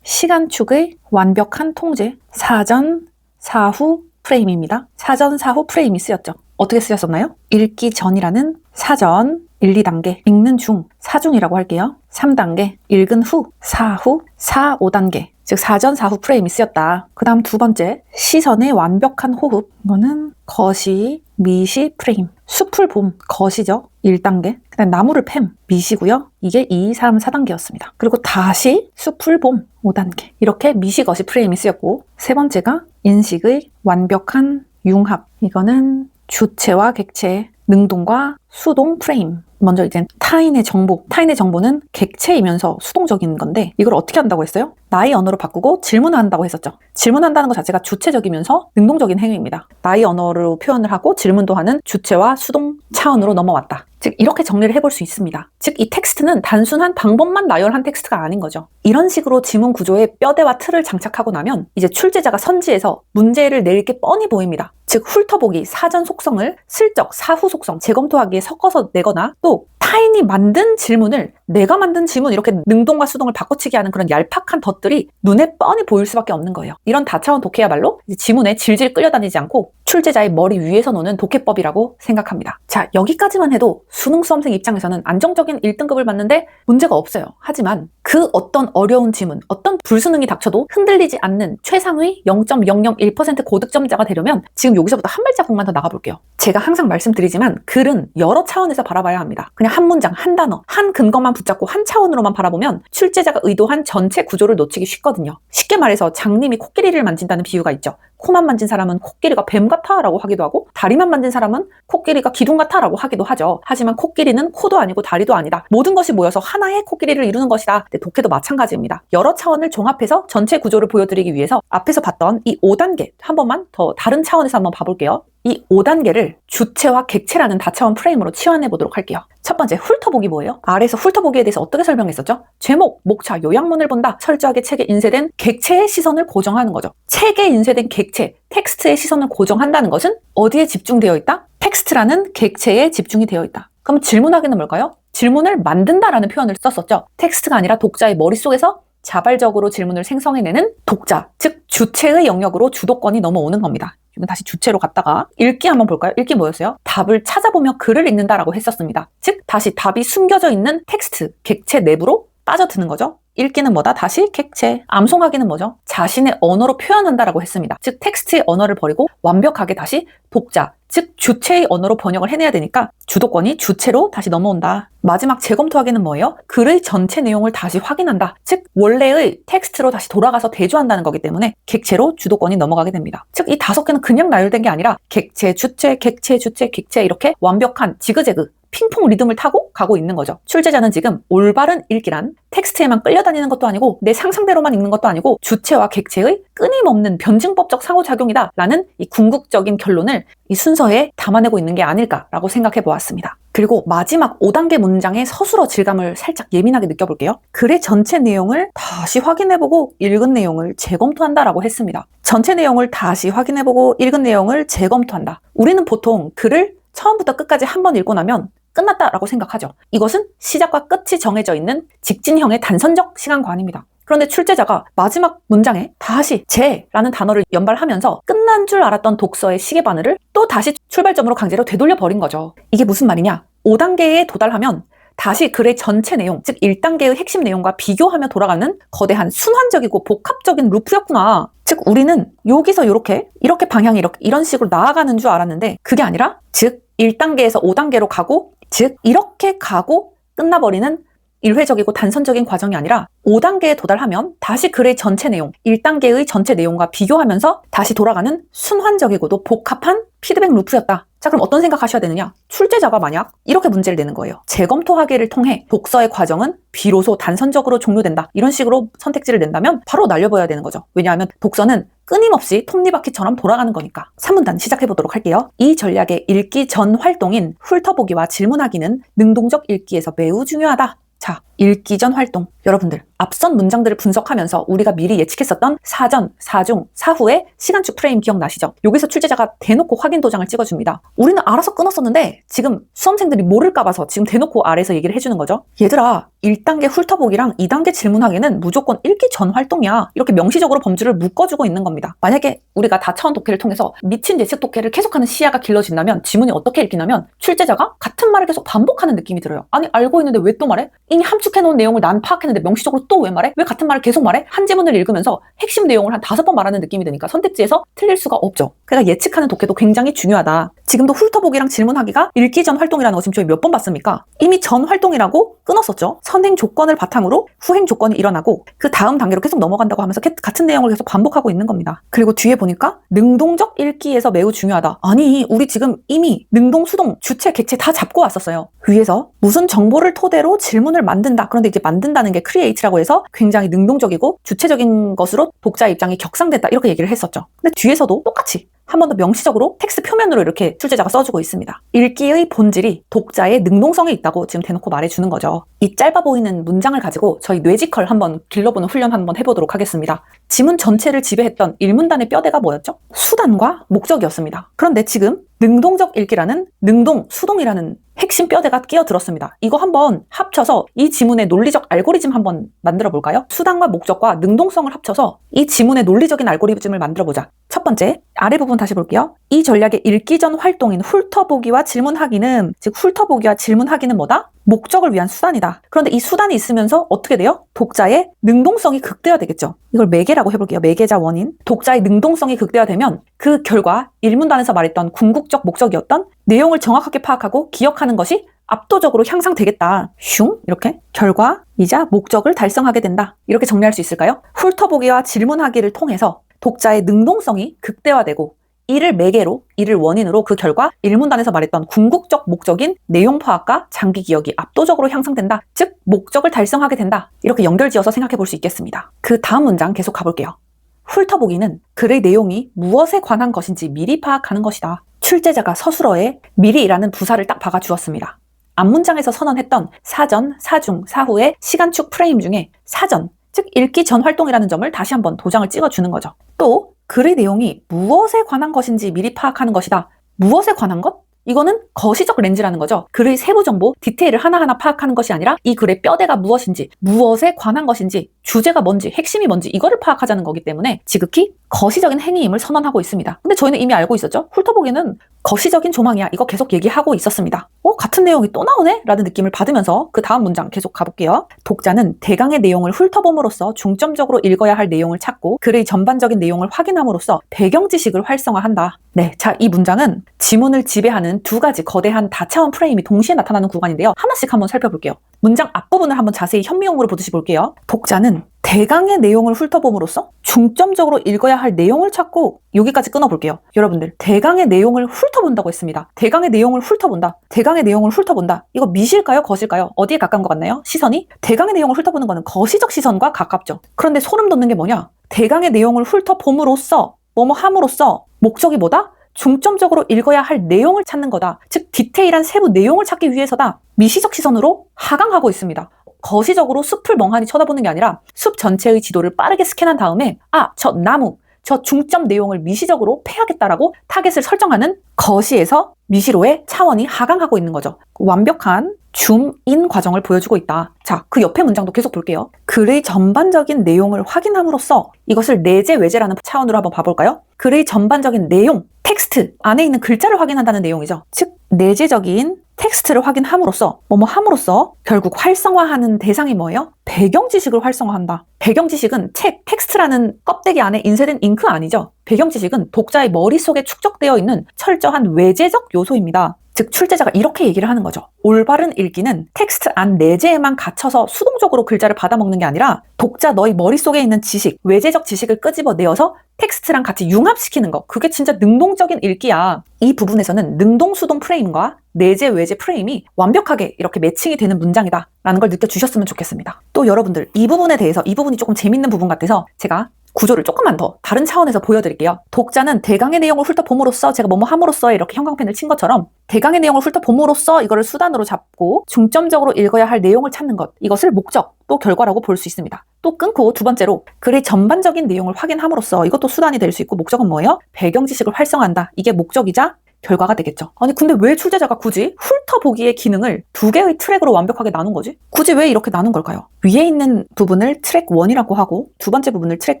시간축의 완벽한 통제, 사전, 사후 프레임입니다. 사전, 사후 프레임이 쓰였죠. 어떻게 쓰였었나요? 읽기 전이라는 사전, 1, 2단계, 읽는 중, 사중이라고 할게요. 3단계, 읽은 후, 사후, 4, 5단계. 즉 사전, 사후 프레임이 쓰였다. 그 다음 두 번째, 시선의 완벽한 호흡. 이거는 거시, 미시 프레임. 숲을 봄, 거시죠. 1단계. 그 다음 나무를 팸, 미시고요. 이게 2, 3, 4단계였습니다. 그리고 다시 숲을 봄, 5단계. 이렇게 미시, 거시 프레임이 쓰였고 세 번째가 인식의 완벽한 융합. 이거는 주체와 객체, 능동과 수동 프레임. 먼저 이제 타인의 정보는 객체이면서 수동적인 건데 이걸 어떻게 한다고 했어요? 나의 언어로 바꾸고 질문한다고 했었죠. 질문한다는 것 자체가 주체적이면서 능동적인 행위입니다. 나의 언어로 표현을 하고 질문도 하는 주체와 수동 차원으로 넘어왔다. 즉 이렇게 정리를 해볼 수 있습니다. 즉 이 텍스트는 단순한 방법만 나열한 텍스트가 아닌 거죠. 이런 식으로 지문 구조에 뼈대와 틀을 장착하고 나면 이제 출제자가 선지에서 문제를 낼 게 뻔히 보입니다. 즉 훑어보기, 사전 속성을 슬쩍 사후 속성, 재검토하기에 섞어서 내거나 또 타인이 만든 질문을 내가 만든 질문 이렇게 능동과 수동을 바꿔치기 하는 그런 얄팍한 덫들이 눈에 뻔히 보일 수밖에 없는 거예요. 이런 다차원 독해야말로 지문에 질질 끌려다니지 않고 출제자의 머리 위에서 노는 독해법이라고 생각합니다. 자, 여기까지만 해도 수능 수험생 입장에서는 안정적인 1등급을 받는데 문제가 없어요. 하지만 그 어떤 어려운 지문, 어떤 불수능이 닥쳐도 흔들리지 않는 최상위 0.001% 고득점자가 되려면 지금 여기서부터 한 발자국만 더 나가볼게요. 제가 항상 말씀드리지만 글은 여러 차원에서 바라봐야 합니다. 그냥 한 문장, 한 단어, 한 근거만 붙잡고 한 차원으로만 바라보면 출제자가 의도한 전체 구조를 놓치기 쉽거든요. 쉽게 말해서 장님이 코끼리를 만진다는 비유가 있죠. 코만 만진 사람은 코끼리가 뱀 같아 라고 하기도 하고 다리만 만진 사람은 코끼리가 기둥 같아 라고 하기도 하죠. 하지만 코끼리는 코도 아니고 다리도 아니다. 모든 것이 모여서 하나의 코끼리를 이루는 것이다. 독해도 마찬가지입니다. 여러 차원을 종합해서 전체 구조를 보여드리기 위해서 앞에서 봤던 이 5단계 한 번만 더 다른 차원에서 한번 봐볼게요. 이 5단계를 주체와 객체라는 다차원 프레임으로 치환해 보도록 할게요. 첫 번째, 훑어보기 뭐예요? 아래에서 훑어보기에 대해서 어떻게 설명했었죠? 제목, 목차, 요약문을 본다. 철저하게 책에 인쇄된 객체의 시선을 고정하는 거죠. 책에 인쇄된 객체, 텍스트의 시선을 고정한다는 것은 어디에 집중되어 있다? 텍스트라는 객체에 집중이 되어 있다. 그럼 질문하기는 뭘까요? 질문을 만든다라는 표현을 썼었죠. 텍스트가 아니라 독자의 머릿속에서 자발적으로 질문을 생성해내는 독자, 즉 주체의 영역으로 주도권이 넘어오는 겁니다. 이건 다시 주체로 갔다가 읽기 한번 볼까요? 읽기 뭐였어요? 답을 찾아보며 글을 읽는다라고 했었습니다. 즉 다시 답이 숨겨져 있는 텍스트, 객체 내부로 빠져드는 거죠. 읽기는 뭐다? 다시 객체. 암송하기는 뭐죠? 자신의 언어로 표현한다라고 했습니다. 즉 텍스트의 언어를 버리고 완벽하게 다시 독자, 즉 주체의 언어로 번역을 해내야 되니까 주도권이 주체로 다시 넘어온다. 마지막 재검토하기는 뭐예요? 글의 전체 내용을 다시 확인한다. 즉 원래의 텍스트로 다시 돌아가서 대조한다는 거기 때문에 객체로 주도권이 넘어가게 됩니다. 즉 이 5개는 그냥 나열된 게 아니라 객체, 주체, 객체, 주체, 객체 이렇게 완벽한 지그재그 핑퐁 리듬을 타고 가고 있는 거죠. 출제자는 지금 올바른 읽기란 텍스트에만 끌려다니는 것도 아니고 내 상상대로만 읽는 것도 아니고 주체와 객체의 끊임없는 변증법적 상호작용이다 라는 이 궁극적인 결론을 이 순서에 담아내고 있는 게 아닐까라고 생각해 보았습니다. 그리고 마지막 5단계 문장의 서술어 질감을 살짝 예민하게 느껴볼게요. 글의 전체 내용을 다시 확인해보고 읽은 내용을 재검토한다라고 했습니다. 전체 내용을 다시 확인해보고 읽은 내용을 재검토한다. 우리는 보통 글을 처음부터 끝까지 한번 읽고 나면 끝났다라고 생각하죠. 이것은 시작과 끝이 정해져 있는 직진형의 단선적 시간관입니다. 그런데 출제자가 마지막 문장에 다시 제라는 단어를 연발하면서 끝난 줄 알았던 독서의 시계바늘을 또 다시 출발점으로 강제로 되돌려 버린 거죠. 이게 무슨 말이냐? 5단계에 도달하면 다시 글의 전체 내용, 즉 1단계의 핵심 내용과 비교하며 돌아가는 거대한 순환적이고 복합적인 루프였구나. 즉 우리는 여기서 이렇게 방향이 이런 식으로 나아가는 줄 알았는데 그게 아니라 즉 1단계에서 5단계로 가고 즉 이렇게 가고 끝나버리는 일회적이고 단선적인 과정이 아니라 5단계에 도달하면 다시 글의 전체 내용, 1단계의 전체 내용과 비교하면서 다시 돌아가는 순환적이고도 복합한 피드백 루프였다. 자, 그럼 어떤 생각하셔야 되느냐? 출제자가 만약 이렇게 문제를 내는 거예요. 재검토하기를 통해 독서의 과정은 비로소 단선적으로 종료된다. 이런 식으로 선택지를 낸다면 바로 날려버려야 되는 거죠. 왜냐하면 독서는 끊임없이 톱니바퀴처럼 돌아가는 거니까. 3문단 시작해보도록 할게요. 이 전략의 읽기 전 활동인 훑어보기와 질문하기는 능동적 읽기에서 매우 중요하다. 자, 읽기 전 활동. 여러분들, 앞선 문장들을 분석하면서 우리가 미리 예측했었던 사전, 사중, 사후의 시간축 프레임 기억나시죠? 여기서 출제자가 대놓고 확인 도장을 찍어줍니다. 우리는 알아서 끊었었는데 지금 수험생들이 모를까 봐서 지금 대놓고 아래에서 얘기를 해주는 거죠. 얘들아, 1단계 훑어보기랑 2단계 질문하기는 무조건 읽기 전 활동이야. 이렇게 명시적으로 범주를 묶어주고 있는 겁니다. 만약에 우리가 다차원 독해를 통해서 미친 예측 독해를 계속하는 시야가 길러진다면 지문이 어떻게 읽히냐면 출제자가 같은 말을 계속 반복하는 느낌이 들어요. 아니 알고 있는데 왜 또 말해? 이미 함축해놓은 내용을 난 파악했는데 명시적으로 또 왜 말해? 왜 같은 말을 계속 말해? 한 지문을 읽으면서 핵심 내용을 한 5번 말하는 느낌이 드니까 선택지에서 틀릴 수가 없죠. 그러니까 예측하는 독해도 굉장히 중요하다. 지금도 훑어보기랑 질문하기가 읽기 전 활동이라는 거 지금 저희 몇 번 봤습니까? 이미 전 활동이라고 끊었었죠. 선행 조건을 바탕으로 후행 조건이 일어나고 그 다음 단계로 계속 넘어간다고 하면서 같은 내용을 계속 반복하고 있는 겁니다. 그리고 뒤에 보니까 능동적 읽기에서 매우 중요하다. 아니 우리 지금 이미 능동, 수동, 주체, 객체 다 잡고 왔었어요. 위에서 무슨 정보를 토대로 질문을 만든다. 그런데 이제 만든다는 게 크리에이트라고 해서 굉장히 능동적이고 주체적인 것으로 독자의 입장이 격상됐다. 이렇게 얘기를 했었죠. 근데 뒤에서도 똑같이 한 번 더 명시적으로 텍스트 표면으로 이렇게 출제자가 써주고 있습니다. 읽기의 본질이 독자의 능동성에 있다고 지금 대놓고 말해주는 거죠. 이 짧아 보이는 문장을 가지고 저희 뇌지컬 한번 길러보는 훈련 한번 해보도록 하겠습니다. 지문 전체를 지배했던 1문단의 뼈대가 뭐였죠? 수단과 목적이었습니다. 그런데 지금 능동적 읽기라는 능동, 수동이라는 핵심 뼈대가 끼어들었습니다. 이거 한번 합쳐서 이 지문의 논리적 알고리즘 한번 만들어 볼까요? 수단과 목적과 능동성을 합쳐서 이 지문의 논리적인 알고리즘을 만들어 보자. 첫 번째, 아래 부분 다시 볼게요. 이 전략의 읽기 전 활동인 훑어보기와 질문하기는, 즉 훑어보기와 질문하기는 뭐다? 목적을 위한 수단이다. 그런데 이 수단이 있으면서 어떻게 돼요? 독자의 능동성이 극대화되겠죠. 이걸 매개라고 해볼게요. 매개자 원인. 독자의 능동성이 극대화되면 그 결과 1문단에서 말했던 궁극적 목적이었던 내용을 정확하게 파악하고 기억하는 것이 압도적으로 향상되겠다. 슝 이렇게 결과이자 목적을 달성하게 된다. 이렇게 정리할 수 있을까요? 훑어보기와 질문하기를 통해서 독자의 능동성이 극대화되고 이를 매개로, 이를 원인으로 그 결과 1문단에서 말했던 궁극적 목적인 내용 파악과 장기 기억이 압도적으로 향상된다. 즉 목적을 달성하게 된다. 이렇게 연결지어서 생각해 볼 수 있겠습니다. 그 다음 문장 계속 가볼게요. 훑어보기는 글의 내용이 무엇에 관한 것인지 미리 파악하는 것이다. 출제자가 서술어에 미리라는 부사를 딱 박아주었습니다. 앞문장에서 선언했던 사전, 사중, 사후의 시간축 프레임 중에 사전, 즉 읽기 전 활동이라는 점을 다시 한번 도장을 찍어주는 거죠. 또 글의 내용이 무엇에 관한 것인지 미리 파악하는 것이다. 무엇에 관한 것? 이거는 거시적 렌즈라는 거죠. 글의 세부 정보, 디테일을 하나하나 파악하는 것이 아니라 이 글의 뼈대가 무엇인지, 무엇에 관한 것인지, 주제가 뭔지, 핵심이 뭔지 이거를 파악하자는 거기 때문에 지극히 거시적인 행위임을 선언하고 있습니다. 근데 저희는 이미 알고 있었죠. 훑어보기는 거시적인 조망이야. 이거 계속 얘기하고 있었습니다. 같은 내용이 또 나오네? 라는 느낌을 받으면서 그 다음 문장 계속 가볼게요. 독자는 대강의 내용을 훑어봄으로써 중점적으로 읽어야 할 내용을 찾고 글의 전반적인 내용을 확인함으로써 배경 지식을 활성화한다. 네, 자, 이 문장은 지문을 지배하는 두 가지 거대한 다차원 프레임이 동시에 나타나는 구간인데요. 하나씩 한번 살펴볼게요. 문장 앞부분을 한번 자세히 현미용어로 보듯이 볼게요. 독자는 대강의 내용을 훑어봄으로써 중점적으로 읽어야 할 내용을 찾고, 여기까지 끊어볼게요. 여러분들, 대강의 내용을 훑어본다고 했습니다. 대강의 내용을 훑어본다. 대강의 내용을 훑어본다. 이거 미실까요? 거실까요? 어디에 가까운 것 같나요? 시선이? 대강의 내용을 훑어보는 거는 거시적 시선과 가깝죠. 그런데 소름 돋는 게 뭐냐? 대강의 내용을 훑어봄으로써, 뭐뭐 함으로써 목적이 뭐다? 중점적으로 읽어야 할 내용을 찾는 거다. 즉 디테일한 세부 내용을 찾기 위해서다. 미시적 시선으로 하강하고 있습니다. 거시적으로 숲을 멍하니 쳐다보는 게 아니라 숲 전체의 지도를 빠르게 스캔한 다음에 저 나무, 저 중점 내용을 미시적으로 패야겠다라고 타겟을 설정하는 거시에서 미시로의 차원이 하강하고 있는 거죠. 완벽한 줌인 과정을 보여주고 있다. 자, 그 옆에 문장도 계속 볼게요. 글의 전반적인 내용을 확인함으로써, 이것을 내재 외재라는 차원으로 한번 봐볼까요? 글의 전반적인 내용, 텍스트 안에 있는 글자를 확인한다는 내용이죠. 즉 내재적인 텍스트를 확인함으로써, 함으로써 결국 활성화하는 대상이 뭐예요? 배경 지식을 활성화한다. 배경 지식은 텍스트라는 껍데기 안에 인쇄된 잉크 아니죠. 배경 지식은 독자의 머릿속에 축적되어 있는 철저한 외재적 요소입니다. 즉 출제자가 이렇게 얘기를 하는 거죠. 올바른 읽기는 텍스트 안 내재에만 갇혀서 수동적으로 글자를 받아먹는 게 아니라 독자 너희 머릿속에 있는 지식, 외재적 지식을 끄집어내어서 텍스트랑 같이 융합시키는 거. 그게 진짜 능동적인 읽기야. 이 부분에서는 능동수동 프레임과 내재 외재 프레임이 완벽하게 이렇게 매칭이 되는 문장이다 라는 걸 느껴주셨으면 좋겠습니다. 또 여러분들, 이 부분에 대해서, 이 부분이 조금 재밌는 부분 같아서 제가 구조를 조금만 더 다른 차원에서 보여드릴게요. 독자는 대강의 내용을 훑어봄으로써, 제가 뭐뭐 함으로써 이렇게 형광펜을 친 것처럼 대강의 내용을 훑어봄으로써 이거를 수단으로 잡고 중점적으로 읽어야 할 내용을 찾는 것, 이것을 목적 또 결과라고 볼 수 있습니다. 또 끊고 두 번째로 글의 전반적인 내용을 확인함으로써, 이것도 수단이 될 수 있고 목적은 뭐예요? 배경 지식을 활성화한다. 이게 목적이자 결과가 되겠죠. 아니 근데 왜 출제자가 굳이 훑어보기의 기능을 두 개의 트랙으로 완벽하게 나눈 거지? 굳이 왜 이렇게 나눈 걸까요? 위에 있는 부분을 트랙 1이라고 하고 두 번째 부분을 트랙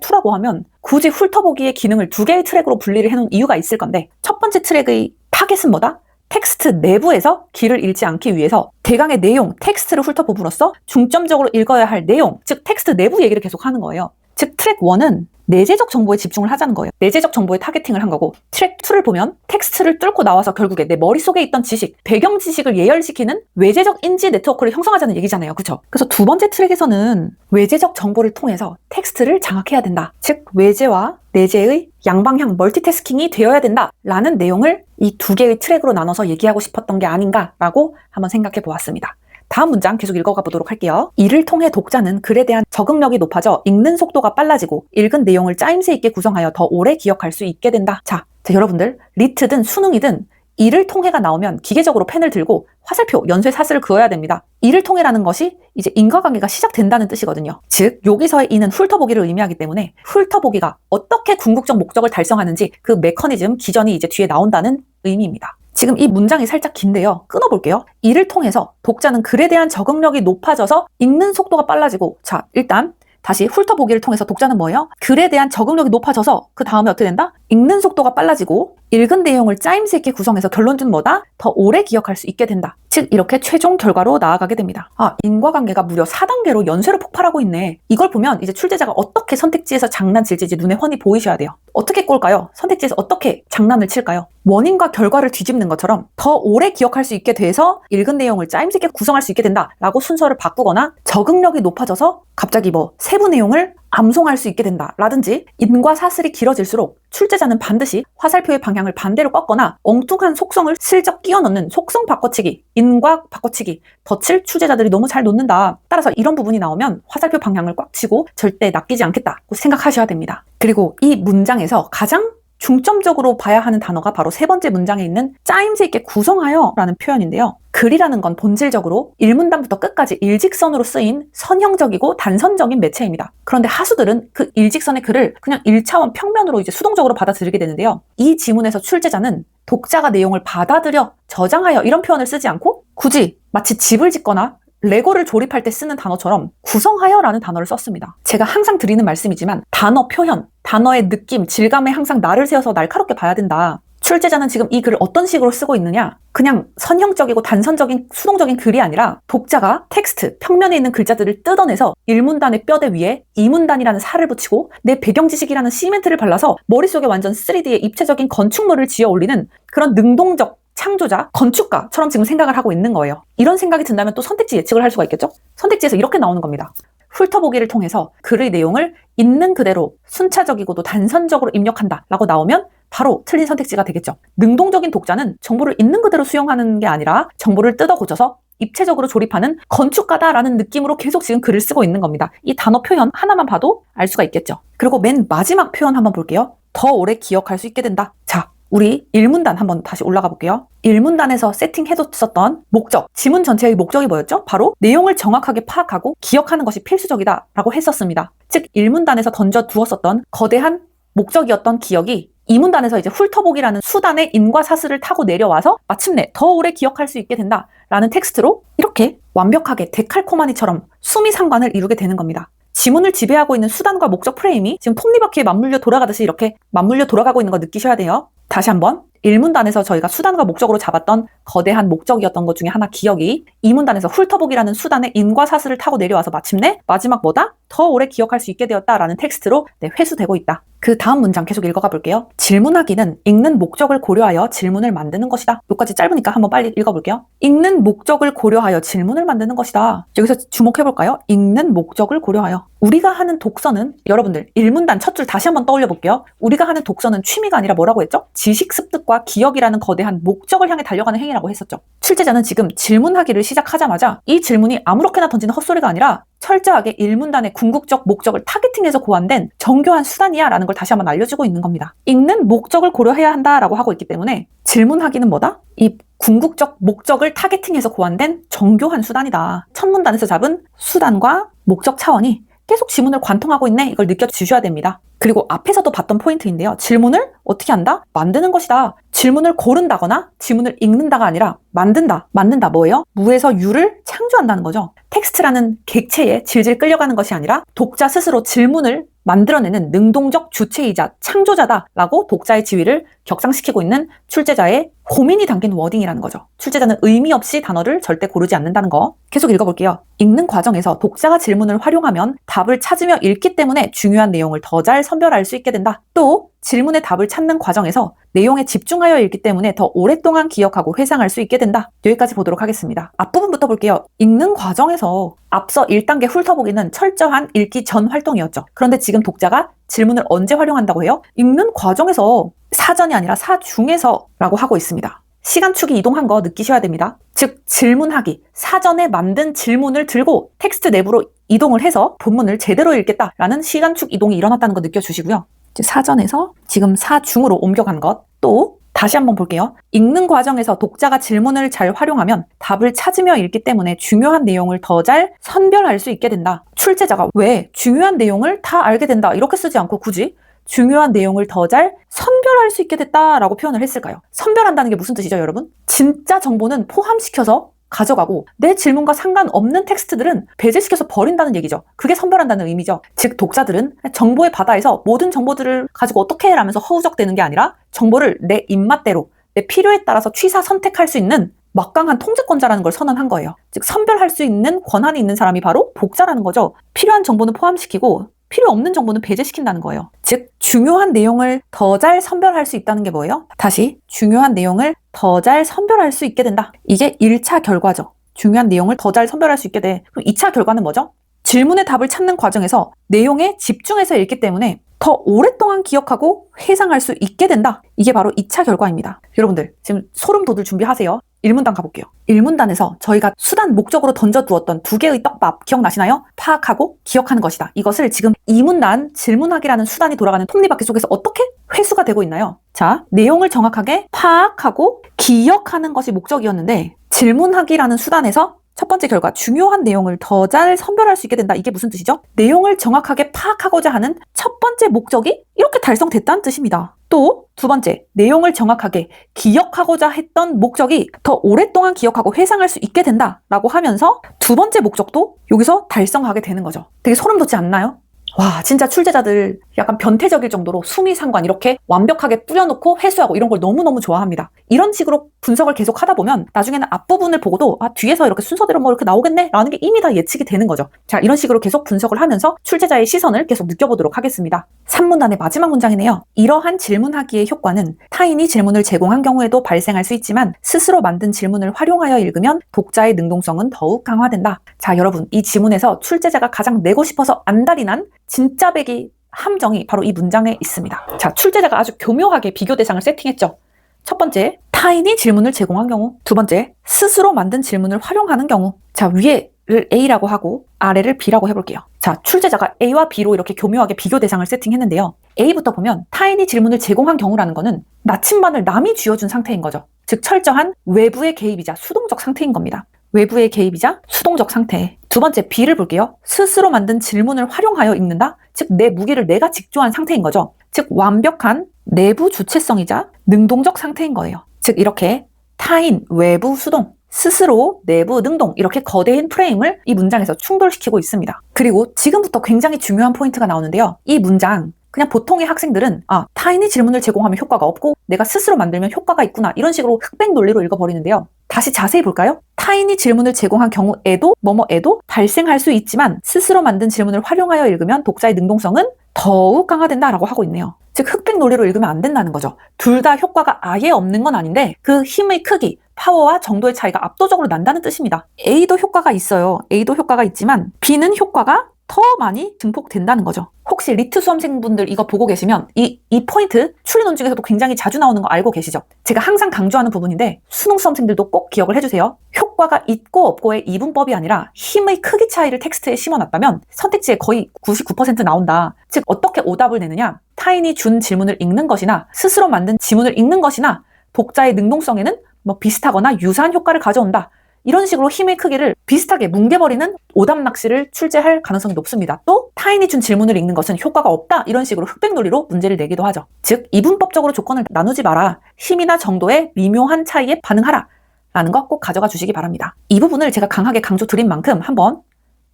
2라고 하면 굳이 훑어보기의 기능을 두 개의 트랙으로 분리를 해놓은 이유가 있을 건데, 첫 번째 트랙의 타겟은 뭐다? 텍스트 내부에서 길을 잃지 않기 위해서 대강의 내용, 텍스트를 훑어봄으로써 중점적으로 읽어야 할 내용, 즉 텍스트 내부 얘기를 계속 하는 거예요. 즉 트랙 1은 내재적 정보에 집중을 하자는 거예요. 내재적 정보에 타겟팅을 한 거고, 트랙 2를 보면 텍스트를 뚫고 나와서 결국에 내 머릿속에 있던 지식, 배경 지식을 예열시키는 외재적 인지 네트워크를 형성하자는 얘기잖아요. 그쵸? 그래서 두 번째 트랙에서는 외재적 정보를 통해서 텍스트를 장악해야 된다. 즉 외재와 내재의 양방향 멀티태스킹이 되어야 된다 라는 내용을 이 두 개의 트랙으로 나눠서 얘기하고 싶었던 게 아닌가라고 한번 생각해 보았습니다. 다음 문장 계속 읽어가 보도록 할게요. 이를 통해 독자는 글에 대한 적응력이 높아져 읽는 속도가 빨라지고 읽은 내용을 짜임새 있게 구성하여 더 오래 기억할 수 있게 된다. 자, 여러분들, 리트든 수능이든 이를 통해가 나오면 기계적으로 펜을 들고 화살표, 연쇄 사슬을 그어야 됩니다. 이를 통해라는 것이 이제 인과관계가 시작된다는 뜻이거든요. 즉 여기서의 이는 훑어보기를 의미하기 때문에 훑어보기가 어떻게 궁극적 목적을 달성하는지 그 메커니즘, 기전이 이제 뒤에 나온다는 의미입니다. 지금 이 문장이 살짝 긴데요. 끊어볼게요. 이를 통해서 독자는 글에 대한 적응력이 높아져서 읽는 속도가 빨라지고, 자, 일단 다시 훑어보기를 통해서 독자는 뭐예요? 글에 대한 적응력이 높아져서 그 다음에 어떻게 된다? 읽는 속도가 빨라지고 읽은 내용을 짜임새 있게 구성해서 결론은 뭐다? 더 오래 기억할 수 있게 된다. 즉 이렇게 최종 결과로 나아가게 됩니다. 인과관계가 무려 4단계로 연쇄로 폭발하고 있네. 이걸 보면 이제 출제자가 어떻게 선택지에서 장난칠지 눈에 훤히 보이셔야 돼요. 어떻게 꼴까요? 선택지에서 어떻게 장난을 칠까요? 원인과 결과를 뒤집는 것처럼 더 오래 기억할 수 있게 돼서 읽은 내용을 짜임새 있게 구성할 수 있게 된다라고 순서를 바꾸거나, 적응력이 높아져서 갑자기 세부 내용을 암송할 수 있게 된다 라든지, 인과 사슬이 길어질수록 출제자는 반드시 화살표의 방향을 반대로 꺾거나 엉뚱한 속성을 슬쩍 끼워 넣는 속성 바꿔치기, 인과 바꿔치기, 덫을 출제자들이 너무 잘 놓는다. 따라서 이런 부분이 나오면 화살표 방향을 꽉 쥐고 절대 낚이지 않겠다고 생각하셔야 됩니다. 그리고 이 문장에서 가장 중점적으로 봐야 하는 단어가 바로 세 번째 문장에 있는 짜임새 있게 구성하여 라는 표현인데요. 글이라는 건 본질적으로 일문단부터 끝까지 일직선으로 쓰인 선형적이고 단선적인 매체입니다. 그런데 하수들은 그 일직선의 글을 그냥 1차원 평면으로 이제 수동적으로 받아들이게 되는데요. 이 지문에서 출제자는 독자가 내용을 받아들여 저장하여 이런 표현을 쓰지 않고 굳이 마치 집을 짓거나 레고를 조립할 때 쓰는 단어처럼 구성하여라는 단어를 썼습니다. 제가 항상 드리는 말씀이지만 단어 표현, 단어의 느낌, 질감에 항상 날을 세워서 날카롭게 봐야 된다. 출제자는 지금 이 글을 어떤 식으로 쓰고 있느냐? 그냥 선형적이고 단선적인 수동적인 글이 아니라 독자가 텍스트, 평면에 있는 글자들을 뜯어내서 1문단의 뼈대 위에 2문단이라는 살을 붙이고 내 배경지식이라는 시멘트를 발라서 머릿속에 완전 3D의 입체적인 건축물을 지어 올리는 그런 능동적 창조자, 건축가처럼 지금 생각을 하고 있는 거예요. 이런 생각이 든다면 또 선택지 예측을 할 수가 있겠죠? 선택지에서 이렇게 나오는 겁니다. 훑어보기를 통해서 글의 내용을 있는 그대로 순차적이고도 단선적으로 입력한다 라고 나오면 바로 틀린 선택지가 되겠죠. 능동적인 독자는 정보를 있는 그대로 수용하는 게 아니라 정보를 뜯어 고쳐서 입체적으로 조립하는 건축가다라는 느낌으로 계속 지금 글을 쓰고 있는 겁니다. 이 단어 표현 하나만 봐도 알 수가 있겠죠. 그리고 맨 마지막 표현 한번 볼게요. 더 오래 기억할 수 있게 된다. 자, 우리 1문단 한번 다시 올라가 볼게요. 1문단에서 세팅해뒀었던 목적, 지문 전체의 목적이 뭐였죠? 바로 내용을 정확하게 파악하고 기억하는 것이 필수적이다 라고 했었습니다. 즉 1문단에서 던져두었었던 거대한 목적이었던 기억이 2문단에서 이제 훑어보기라는 수단의 인과 사슬을 타고 내려와서 마침내 더 오래 기억할 수 있게 된다 라는 텍스트로 이렇게 완벽하게 데칼코마니처럼 수미상관을 이루게 되는 겁니다. 지문을 지배하고 있는 수단과 목적 프레임이 지금 톱니바퀴에 맞물려 돌아가듯이 이렇게 맞물려 돌아가고 있는 거 느끼셔야 돼요. 다시 한번 1문단에서 저희가 수단과 목적으로 잡았던 거대한 목적이었던 것 중에 하나 기억이 2문단에서 훑어보기라는 수단의 인과 사슬을 타고 내려와서 마침내 마지막 뭐다? 더 오래 기억할 수 있게 되었다라는 텍스트로 회수되고 있다. 그 다음 문장 계속 읽어가 볼게요. 질문하기는 읽는 목적을 고려하여 질문을 만드는 것이다. 여기까지 짧으니까 한번 빨리 읽어볼게요. 읽는 목적을 고려하여 질문을 만드는 것이다. 여기서 주목해볼까요? 읽는 목적을 고려하여. 우리가 하는 독서는 여러분들 1문단 첫 줄 다시 한번 떠올려 볼게요. 우리가 하는 독서는 취미가 아니라 뭐라고 했죠? 지식 습득과 기억이라는 거대한 목적을 향해 달려가는 행위라고 했었죠. 출제자는 지금 질문하기를 시작하자마자 이 질문이 아무렇게나 던지는 헛소리가 아니라 철저하게 1문단의 궁극적 목적을 타겟팅해서 고안된 정교한 수단이야 라는 걸 다시 한번 알려주고 있는 겁니다. 읽는 목적을 고려해야 한다라고 하고 있기 때문에 질문하기는 뭐다? 이 궁극적 목적을 타겟팅해서 고안된 정교한 수단이다. 첫 문단에서 잡은 수단과 목적 차원이 계속 지문을 관통하고 있네. 이걸 느껴주셔야 됩니다. 그리고 앞에서도 봤던 포인트인데요. 질문을 어떻게 한다? 만드는 것이다. 질문을 고른다거나 지문을 읽는다가 아니라 만든다. 만든다 뭐예요? 무에서 유를 창조한다는 거죠. 텍스트라는 객체에 질질 끌려가는 것이 아니라 독자 스스로 질문을 만들어내는 능동적 주체이자 창조자다라고 독자의 지위를 격상시키고 있는 출제자의 고민이 담긴 워딩이라는 거죠. 출제자는 의미 없이 단어를 절대 고르지 않는다는 거. 계속 읽어볼게요. 읽는 과정에서 독자가 질문을 활용하면 답을 찾으며 읽기 때문에 중요한 내용을 더 잘 선별할 수 있게 된다. 또 질문의 답을 찾는 과정에서 내용에 집중하여 읽기 때문에 더 오랫동안 기억하고 회상할 수 있게 된다. 여기까지 보도록 하겠습니다. 앞부분부터 볼게요. 읽는 과정에서 앞서 1단계 훑어보기는 철저한 읽기 전 활동이었죠. 그런데 지금 독자가 질문을 언제 활용한다고 해요? 읽는 과정에서, 사전이 아니라 사중에서라고 하고 있습니다. 시간축이 이동한 거 느끼셔야 됩니다. 즉 질문하기, 사전에 만든 질문을 들고 텍스트 내부로 이동을 해서 본문을 제대로 읽겠다라는 시간축 이동이 일어났다는 거 느껴주시고요. 사전에서 지금 사중으로 옮겨간 것. 또 다시 한번 볼게요. 읽는 과정에서 독자가 질문을 잘 활용하면 답을 찾으며 읽기 때문에 중요한 내용을 더 잘 선별할 수 있게 된다. 출제자가 왜 중요한 내용을 다 알게 된다 이렇게 쓰지 않고 굳이 중요한 내용을 더 잘 선별할 수 있게 됐다라고 표현을 했을까요? 선별한다는 게 무슨 뜻이죠, 여러분? 진짜 정보는 포함시켜서 가져가고 내 질문과 상관없는 텍스트들은 배제시켜서 버린다는 얘기죠. 그게 선별한다는 의미죠. 즉 독자들은 정보의 바다에서 모든 정보들을 가지고 어떻게 해라면서 허우적대는 게 아니라 정보를 내 입맛대로 내 필요에 따라서 취사 선택할 수 있는 막강한 통제권자라는 걸 선언한 거예요. 즉 선별할 수 있는 권한이 있는 사람이 바로 독자라는 거죠. 필요한 정보는 포함시키고 필요 없는 정보는 배제시킨다는 거예요. 즉 중요한 내용을 더 잘 선별할 수 있다는 게 뭐예요? 다시 중요한 내용을 더 잘 선별할 수 있게 된다. 이게 1차 결과죠. 중요한 내용을 더 잘 선별할 수 있게 돼. 그럼 2차 결과는 뭐죠? 질문의 답을 찾는 과정에서 내용에 집중해서 읽기 때문에 더 오랫동안 기억하고 회상할 수 있게 된다. 이게 바로 2차 결과입니다. 여러분들 지금 소름 돋을 준비하세요. 1문단 가볼게요. 1문단에서 저희가 수단 목적으로 던져두었던 두 개의 떡밥 기억나시나요? 파악하고 기억하는 것이다. 이것을 지금 2문단 질문하기라는 수단이 돌아가는 톱니바퀴 속에서 어떻게 회수가 되고 있나요? 자, 내용을 정확하게 파악하고 기억하는 것이 목적이었는데 질문하기라는 수단에서 첫 번째 결과, 중요한 내용을 더 잘 선별할 수 있게 된다. 이게 무슨 뜻이죠? 내용을 정확하게 파악하고자 하는 첫 번째 목적이 이렇게 달성됐다는 뜻입니다. 또 두 번째, 내용을 정확하게 기억하고자 했던 목적이 더 오랫동안 기억하고 회상할 수 있게 된다라고 하면서 두 번째 목적도 여기서 달성하게 되는 거죠. 되게 소름 돋지 않나요? 와, 진짜 출제자들 약간 변태적일 정도로 수미상관 이렇게 완벽하게 뿌려놓고 회수하고 이런 걸 너무너무 좋아합니다. 이런 식으로 분석을 계속 하다 보면 나중에는 앞부분을 보고도 뒤에서 이렇게 순서대로 뭐 이렇게 나오겠네? 라는 게 이미 다 예측이 되는 거죠. 자, 이런 식으로 계속 분석을 하면서 출제자의 시선을 계속 느껴보도록 하겠습니다. 3문단의 마지막 문장이네요. 이러한 질문하기의 효과는 타인이 질문을 제공한 경우에도 발생할 수 있지만 스스로 만든 질문을 활용하여 읽으면 독자의 능동성은 더욱 강화된다. 자, 여러분, 이 지문에서 출제자가 가장 내고 싶어서 안달이 난 진짜 배기 함정이 바로 이 문장에 있습니다. 자, 출제자가 아주 교묘하게 비교 대상을 세팅했죠. 첫 번째, 타인이 질문을 제공한 경우. 두 번째, 스스로 만든 질문을 활용하는 경우. 자, 위에를 A라고 하고 아래를 B라고 해볼게요. 자, 출제자가 A와 B로 이렇게 교묘하게 비교 대상을 세팅했는데요. A부터 보면 타인이 질문을 제공한 경우라는 거는 나침반을 남이 쥐어준 상태인 거죠. 즉 철저한 외부의 개입이자 수동적 상태인 겁니다. 외부의 개입이자 수동적 상태. 두 번째, B를 볼게요. 스스로 만든 질문을 활용하여 읽는다? 즉 내 무기를 내가 직조한 상태인 거죠. 즉 완벽한 내부 주체성이자 능동적 상태인 거예요. 즉 이렇게 타인, 외부, 수동, 스스로, 내부, 능동 이렇게 거대인 프레임을 이 문장에서 충돌시키고 있습니다. 그리고 지금부터 굉장히 중요한 포인트가 나오는데요. 이 문장 그냥 보통의 학생들은 타인이 질문을 제공하면 효과가 없고 내가 스스로 만들면 효과가 있구나 이런 식으로 흑백 논리로 읽어버리는데요. 다시 자세히 볼까요? 타인이 질문을 제공한 경우에도 뭐뭐에도 발생할 수 있지만 스스로 만든 질문을 활용하여 읽으면 독자의 능동성은 더욱 강화된다라고 하고 있네요. 즉 흑백 논리로 읽으면 안 된다는 거죠. 둘 다 효과가 아예 없는 건 아닌데 그 힘의 크기, 파워와 정도의 차이가 압도적으로 난다는 뜻입니다. A도 효과가 있어요. A도 효과가 있지만 B는 효과가 더 많이 증폭된다는 거죠. 혹시 리트 수험생분들 이거 보고 계시면 이 포인트 추리논 중에서도 굉장히 자주 나오는 거 알고 계시죠? 제가 항상 강조하는 부분인데 수능 수험생들도 꼭 기억을 해주세요. 효과가 있고 없고의 이분법이 아니라 힘의 크기 차이를 텍스트에 심어놨다면 선택지에 거의 99% 나온다. 즉 어떻게 오답을 내느냐? 타인이 준 질문을 읽는 것이나 스스로 만든 지문을 읽는 것이나 독자의 능동성에는 비슷하거나 유사한 효과를 가져온다. 이런 식으로 힘의 크기를 비슷하게 뭉개버리는 오답 낚시를 출제할 가능성이 높습니다. 또 타인이 준 질문을 읽는 것은 효과가 없다. 이런 식으로 흑백 논리로 문제를 내기도 하죠. 즉 이분법적으로 조건을 나누지 마라. 힘이나 정도의 미묘한 차이에 반응하라. 라는 거 꼭 가져가 주시기 바랍니다. 이 부분을 제가 강하게 강조 드린 만큼 한번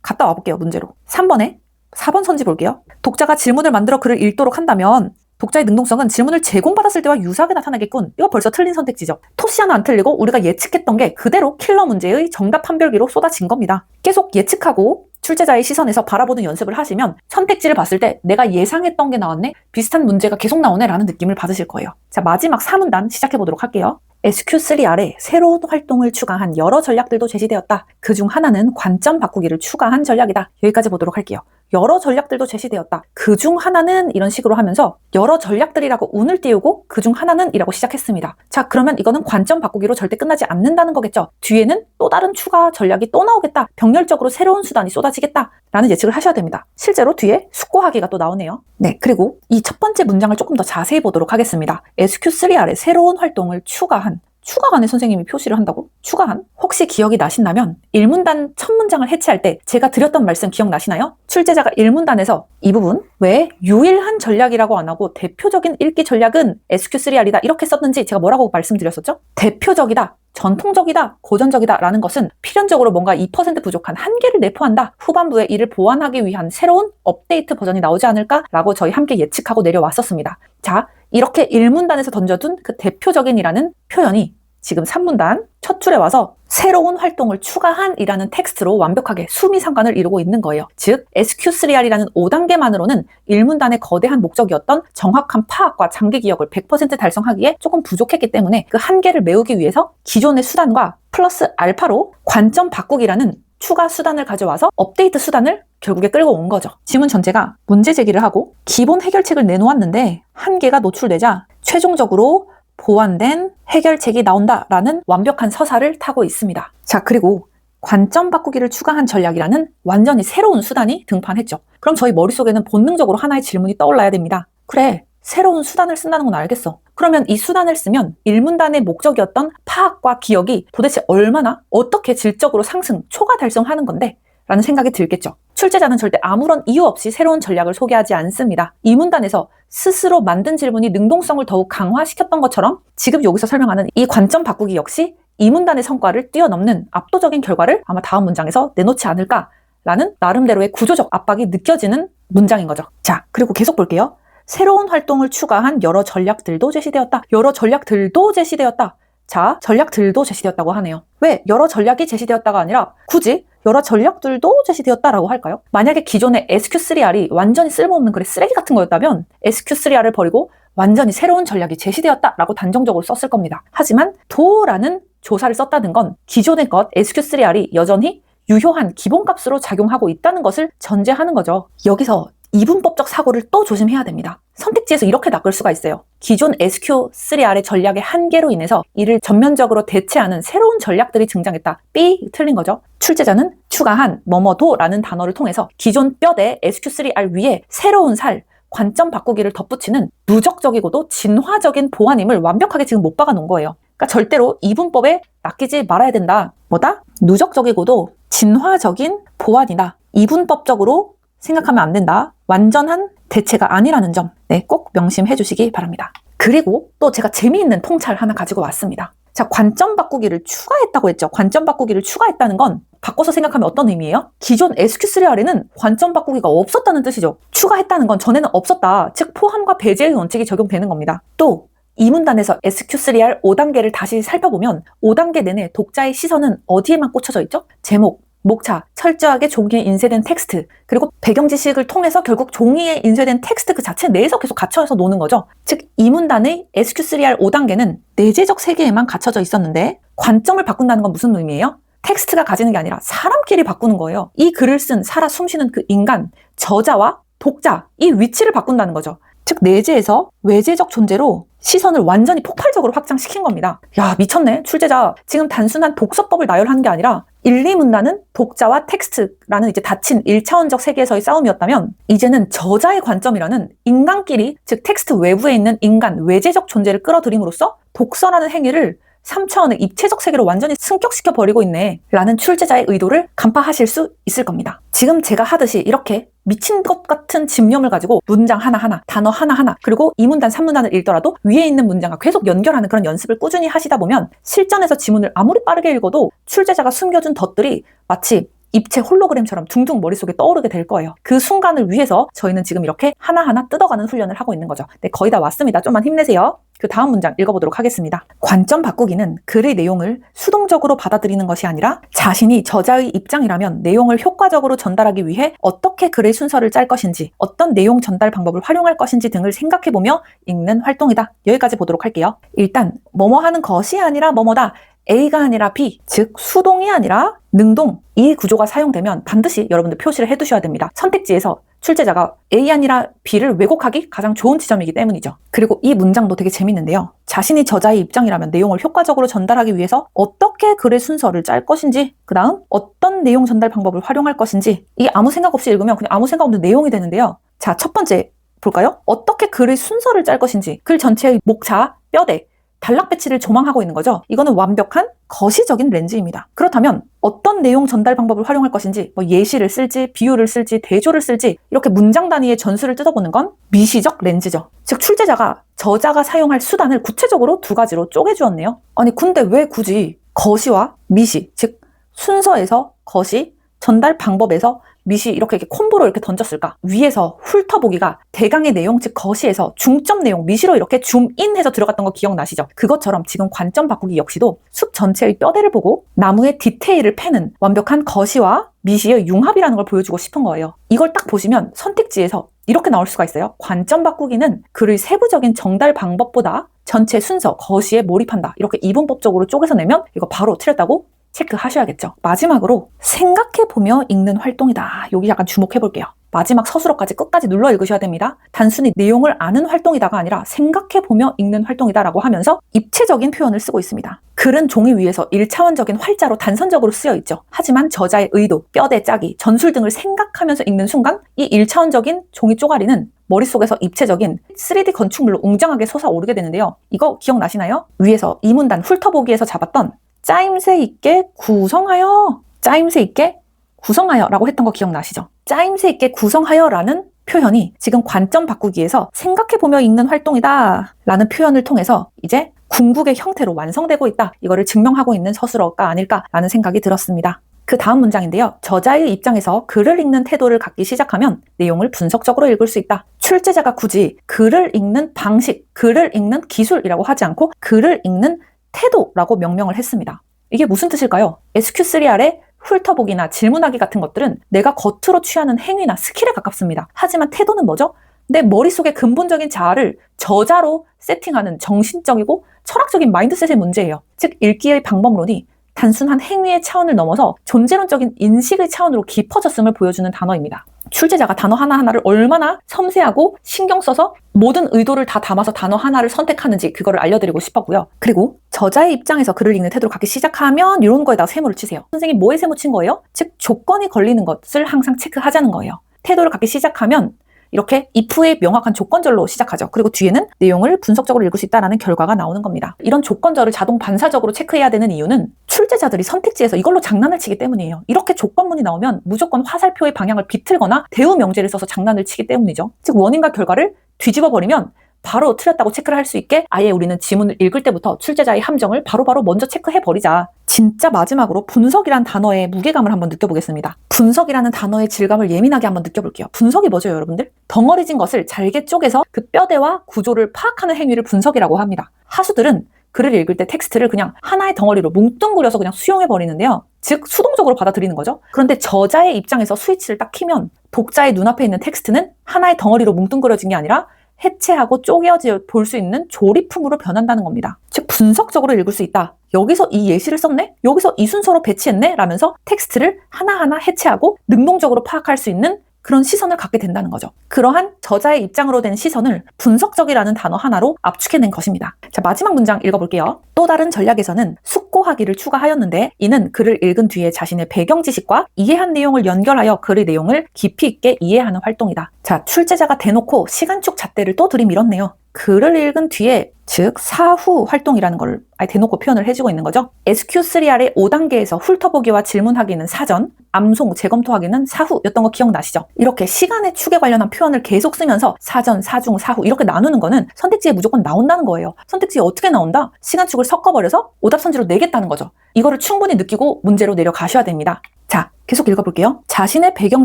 갔다 와볼게요. 문제로. 3번에 4번 선지 볼게요. 독자가 질문을 만들어 글을 읽도록 한다면 독자의 능동성은 질문을 제공받았을 때와 유사하게 나타나겠군. 이거 벌써 틀린 선택지죠. 토시 하나 안 틀리고 우리가 예측했던 게 그대로 킬러 문제의 정답 판별기로 쏟아진 겁니다. 계속 예측하고 출제자의 시선에서 바라보는 연습을 하시면 선택지를 봤을 때 내가 예상했던 게 나왔네? 비슷한 문제가 계속 나오네? 라는 느낌을 받으실 거예요. 자, 마지막 4문단 시작해보도록 할게요. SQ3 아래 새로운 활동을 추가한 여러 전략들도 제시되었다. 그중 하나는 관점 바꾸기를 추가한 전략이다. 여기까지 보도록 할게요. 여러 전략들도 제시되었다. 그중 하나는 이런 식으로 하면서 여러 전략들이라고 운을 띄우고 그중 하나는 이라고 시작했습니다. 자, 그러면 이거는 관점 바꾸기로 절대 끝나지 않는다는 거겠죠. 뒤에는 또 다른 추가 전략이 또 나오겠다. 병렬적으로 새로운 수단이 쏟아지겠다. 라는 예측을 하셔야 됩니다. 실제로 뒤에 숙고하기가 또 나오네요. 네, 그리고 이 첫 번째 문장을 조금 더 자세히 보도록 하겠습니다. SQ3 아래 새로운 활동을 추가한에 선생님이 표시를 한다고? 추가한? 혹시 기억이 나신다면 1문단 첫 문장을 해체할 때 제가 드렸던 말씀 기억나시나요? 출제자가 1문단에서 이 부분 왜 유일한 전략이라고 안 하고 대표적인 읽기 전략은 SQ3R이다 이렇게 썼는지 제가 뭐라고 말씀드렸었죠? 대표적이다, 전통적이다, 고전적이다 라는 것은 필연적으로 뭔가 2% 부족한 한계를 내포한다. 후반부에 이를 보완하기 위한 새로운 업데이트 버전이 나오지 않을까라고 저희 함께 예측하고 내려왔었습니다. 자, 이렇게 1문단에서 던져둔 그 대표적인이라는 표현이 지금 3문단 첫 줄에 와서 새로운 활동을 추가한 이라는 텍스트로 완벽하게 수미상관을 이루고 있는 거예요. 즉 SQ3R이라는 5단계만으로는 1문단의 거대한 목적이었던 정확한 파악과 장기 기억을 100% 달성하기에 조금 부족했기 때문에 그 한계를 메우기 위해서 기존의 수단과 플러스 알파로 관점 바꾸기라는 추가 수단을 가져와서 업데이트 수단을 결국에 끌고 온 거죠. 지문 전체가 문제 제기를 하고 기본 해결책을 내놓았는데 한계가 노출되자 최종적으로 보완된 해결책이 나온다라는 완벽한 서사를 타고 있습니다. 자, 그리고 관점 바꾸기를 추가한 전략이라는 완전히 새로운 수단이 등판했죠. 그럼 저희 머릿속에는 본능적으로 하나의 질문이 떠올라야 됩니다. 그래, 새로운 수단을 쓴다는 건 알겠어. 그러면 이 수단을 쓰면 일문단의 목적이었던 파악과 기억이 도대체 얼마나 어떻게 질적으로 상승, 초과 달성하는 건데? 라는 생각이 들겠죠. 출제자는 절대 아무런 이유 없이 새로운 전략을 소개하지 않습니다. 이 문단에서 스스로 만든 질문이 능동성을 더욱 강화시켰던 것처럼 지금 여기서 설명하는 이 관점 바꾸기 역시 이 문단의 성과를 뛰어넘는 압도적인 결과를 아마 다음 문장에서 내놓지 않을까라는 나름대로의 구조적 압박이 느껴지는 문장인 거죠. 자, 그리고 계속 볼게요. 새로운 활동을 추가한 여러 전략들도 제시되었다. 여러 전략들도 제시되었다. 자, 전략들도 제시되었다고 하네요. 왜 여러 전략이 제시되었다가 아니라 굳이 여러 전략들도 제시되었다라고 할까요? 만약에 기존의 SQ3R이 완전히 쓸모없는 글의 쓰레기 같은 거였다면 SQ3R을 버리고 완전히 새로운 전략이 제시되었다라고 단정적으로 썼을 겁니다. 하지만 도라는 조사를 썼다는 건 기존의 것 SQ3R이 여전히 유효한 기본값으로 작용하고 있다는 것을 전제하는 거죠. 여기서 이분법적 사고를 또 조심해야 됩니다. 선택지에서 이렇게 낚을 수가 있어요. 기존 SQ3R의 전략의 한계로 인해서 이를 전면적으로 대체하는 새로운 전략들이 등장했다. B, 틀린 거죠. 출제자는 추가한 뭐뭐도라는 단어를 통해서 기존 뼈대 SQ3R 위에 새로운 살, 관점 바꾸기를 덧붙이는 누적적이고도 진화적인 보완임을 완벽하게 지금 못 박아 놓은 거예요. 그러니까 절대로 이분법에 낚이지 말아야 된다. 뭐다? 누적적이고도 진화적인 보완이다. 이분법적으로 생각하면 안 된다. 완전한 대체가 아니라는 점, 네, 꼭 명심해 주시기 바랍니다. 그리고 또 제가 재미있는 통찰 하나 가지고 왔습니다. 자, 관점 바꾸기를 추가했다고 했죠. 관점 바꾸기를 추가했다는 건 바꿔서 생각하면 어떤 의미예요? 기존 SQ3R에는 관점 바꾸기가 없었다는 뜻이죠. 추가했다는 건 전에는 없었다. 즉 포함과 배제의 원칙이 적용되는 겁니다. 또 이 문단에서 SQ3R 5단계를 다시 살펴보면 5단계 내내 독자의 시선은 어디에만 꽂혀져 있죠? 제목, 목차, 철저하게 종이에 인쇄된 텍스트, 그리고 배경 지식을 통해서 결국 종이에 인쇄된 텍스트 그 자체 내에서 계속 갇혀서 노는 거죠. 즉, 이 문단의 SQ3R 5단계는 내재적 세계에만 갇혀져 있었는데 관점을 바꾼다는 건 무슨 의미예요? 텍스트가 가지는 게 아니라 사람끼리 바꾸는 거예요. 이 글을 쓴 살아 숨쉬는 그 인간, 저자와 독자, 이 위치를 바꾼다는 거죠. 즉 내재에서 외재적 존재로 시선을 완전히 폭발적으로 확장시킨 겁니다. 야, 미쳤네. 출제자 지금 단순한 독서법을 나열하는 게 아니라 1, 2문단은 독자와 텍스트라는 이제 닫힌 1차원적 세계에서의 싸움이었다면 이제는 저자의 관점이라는 인간끼리, 즉 텍스트 외부에 있는 인간, 외재적 존재를 끌어들임으로써 독서라는 행위를 3차원의 입체적 세계로 완전히 승격시켜버리고 있네 라는 출제자의 의도를 간파하실 수 있을 겁니다. 지금 제가 하듯이 이렇게 미친 것 같은 집념을 가지고 문장 하나하나, 단어 하나하나, 그리고 2문단, 3문단을 읽더라도 위에 있는 문장과 계속 연결하는 그런 연습을 꾸준히 하시다 보면 실전에서 지문을 아무리 빠르게 읽어도 출제자가 숨겨준 덧들이 마치 입체 홀로그램처럼 둥둥 머릿속에 떠오르게 될 거예요. 그 순간을 위해서 저희는 지금 이렇게 하나하나 뜯어가는 훈련을 하고 있는 거죠. 네, 거의 다 왔습니다. 좀만 힘내세요. 그 다음 문장 읽어보도록 하겠습니다. 관점 바꾸기는 글의 내용을 수동적으로 받아들이는 것이 아니라 자신이 저자의 입장이라면 내용을 효과적으로 전달하기 위해 어떻게 글의 순서를 짤 것인지, 어떤 내용 전달 방법을 활용할 것인지 등을 생각해보며 읽는 활동이다. 여기까지 보도록 할게요. 일단 뭐뭐 하는 것이 아니라 뭐뭐다. A가 아니라 B, 즉 수동이 아니라 능동, 이 구조가 사용되면 반드시 여러분들 표시를 해두셔야 됩니다. 선택지에서 출제자가 A 아니라 B를 왜곡하기 가장 좋은 지점이기 때문이죠. 그리고 이 문장도 되게 재밌는데요. 자신이 저자의 입장이라면 내용을 효과적으로 전달하기 위해서 어떻게 글의 순서를 짤 것인지, 그 다음 어떤 내용 전달 방법을 활용할 것인지, 이 아무 생각 없이 읽으면 그냥 아무 생각 없는 내용이 되는데요. 자, 첫 번째 볼까요? 어떻게 글의 순서를 짤 것인지, 글 전체의 목차, 뼈대, 단락 배치를 조망하고 있는 거죠. 이거는 완벽한 거시적인 렌즈입니다. 그렇다면 어떤 내용 전달 방법을 활용할 것인지, 뭐 예시를 쓸지, 비유를 쓸지, 대조를 쓸지 이렇게 문장 단위의 전술을 뜯어보는 건 미시적 렌즈죠. 즉 출제자가 저자가 사용할 수단을 구체적으로 두 가지로 쪼개주었네요. 아니 근데 왜 굳이 거시와 미시, 즉 순서에서 거시, 전달 방법에서 미시 이렇게 콤보로 이렇게 던졌을까? 위에서 훑어보기가 대강의 내용, 즉 거시에서 중점 내용, 미시로 이렇게 줌인해서 들어갔던 거 기억나시죠? 그것처럼 지금 관점 바꾸기 역시도 숲 전체의 뼈대를 보고 나무의 디테일을 패는 완벽한 거시와 미시의 융합이라는 걸 보여주고 싶은 거예요. 이걸 딱 보시면 선택지에서 이렇게 나올 수가 있어요. 관점 바꾸기는 글의 세부적인 정달 방법보다 전체 순서, 거시에 몰입한다. 이렇게 이분법적으로 쪼개서 내면 이거 바로 틀렸다고 체크하셔야겠죠. 마지막으로 생각해보며 읽는 활동이다. 여기 약간 주목해볼게요. 마지막 서술어까지 끝까지 눌러 읽으셔야 됩니다. 단순히 내용을 아는 활동이다가 아니라 생각해보며 읽는 활동이다라고 하면서 입체적인 표현을 쓰고 있습니다. 글은 종이 위에서 1차원적인 활자로 단선적으로 쓰여 있죠. 하지만 저자의 의도, 뼈대 짜기, 전술 등을 생각하면서 읽는 순간 이 1차원적인 종이 쪼가리는 머릿속에서 입체적인 3D 건축물로 웅장하게 솟아오르게 되는데요. 이거 기억나시나요? 위에서 이 문단 훑어보기에서 잡았던 짜임새 있게 구성하여, 짜임새 있게 구성하여 라고 했던 거 기억나시죠? 짜임새 있게 구성하여 라는 표현이 지금 관점 바꾸기에서 생각해보며 읽는 활동이다 라는 표현을 통해서 이제 궁극의 형태로 완성되고 있다. 이거를 증명하고 있는 서술어가 아닐까라는 생각이 들었습니다. 그 다음 문장인데요. 저자의 입장에서 글을 읽는 태도를 갖기 시작하면 내용을 분석적으로 읽을 수 있다. 출제자가 굳이 글을 읽는 방식, 글을 읽는 기술이라고 하지 않고 글을 읽는 태도라고 명명을 했습니다. 이게 무슨 뜻일까요? SQ3R의 훑어보기나 질문하기 같은 것들은 내가 겉으로 취하는 행위나 스킬에 가깝습니다. 하지만 태도는 뭐죠? 내 머릿속의 근본적인 자아를 저자로 세팅하는 정신적이고 철학적인 마인드셋의 문제예요. 즉 읽기의 방법론이 단순한 행위의 차원을 넘어서 존재론적인 인식의 차원으로 깊어졌음을 보여주는 단어입니다. 출제자가 단어 하나하나를 얼마나 섬세하고 신경 써서 모든 의도를 다 담아서 단어 하나를 선택하는지 그거를 알려드리고 싶었고요. 그리고 저자의 입장에서 글을 읽는 태도를 갖기 시작하면 이런 거에다 세모를 치세요. 선생님 뭐에 세모 친 거예요? 즉 조건이 걸리는 것을 항상 체크하자는 거예요. 태도를 갖기 시작하면 이렇게 if의 명확한 조건절로 시작하죠. 그리고 뒤에는 내용을 분석적으로 읽을 수 있다는 결과가 나오는 겁니다. 이런 조건절을 자동 반사적으로 체크해야 되는 이유는 출제자들이 선택지에서 이걸로 장난을 치기 때문이에요. 이렇게 조건문이 나오면 무조건 화살표의 방향을 비틀거나 대우 명제를 써서 장난을 치기 때문이죠. 즉 원인과 결과를 뒤집어 버리면 바로 틀렸다고 체크를 할 수 있게 아예 우리는 지문을 읽을 때부터 출제자의 함정을 바로바로 먼저 체크해버리자. 진짜 마지막으로 분석이란 단어의 무게감을 한번 느껴보겠습니다. 분석이라는 단어의 질감을 예민하게 한번 느껴볼게요. 분석이 뭐죠, 여러분들? 덩어리진 것을 잘게 쪼개서 그 뼈대와 구조를 파악하는 행위를 분석이라고 합니다. 하수들은 글을 읽을 때 텍스트를 그냥 하나의 덩어리로 뭉뚱그려서 그냥 수용해버리는데요. 즉 수동적으로 받아들이는 거죠. 그런데 저자의 입장에서 스위치를 딱 키면 독자의 눈앞에 있는 텍스트는 하나의 덩어리로 뭉뚱그려진 게 아니라 해체하고 쪼개어져 볼 수 있는 조립품으로 변한다는 겁니다. 즉 분석적으로 읽을 수 있다. 여기서 이 예시를 썼네? 여기서 이 순서로 배치했네? 라면서 텍스트를 하나하나 해체하고 능동적으로 파악할 수 있는 그런 시선을 갖게 된다는 거죠. 그러한 저자의 입장으로 된 시선을 분석적이라는 단어 하나로 압축해낸 것입니다. 자, 마지막 문장 읽어볼게요. 또 다른 전략에서는 숙고하기를 추가하였는데 이는 글을 읽은 뒤에 자신의 배경 지식과 이해한 내용을 연결하여 글의 내용을 깊이 있게 이해하는 활동이다. 자, 출제자가 대놓고 시간축 잣대를 또 들이밀었네요. 글을 읽은 뒤에 즉 사후 활동이라는 걸 아예 대놓고 표현을 해주고 있는 거죠. SQ3R의 5단계에서 훑어보기와 질문하기는 사전, 암송, 재검토하기는 사후였던 거 기억나시죠? 이렇게 시간의 축에 관련한 표현을 계속 쓰면서 사전, 사중, 사후 이렇게 나누는 거는 선택지에 무조건 나온다는 거예요. 선택지에 어떻게 나온다? 시간축을 섞어버려서 오답선지로 내겠다는 거죠. 이거를 충분히 느끼고 문제로 내려가셔야 됩니다. 자, 계속 읽어볼게요. 자신의 배경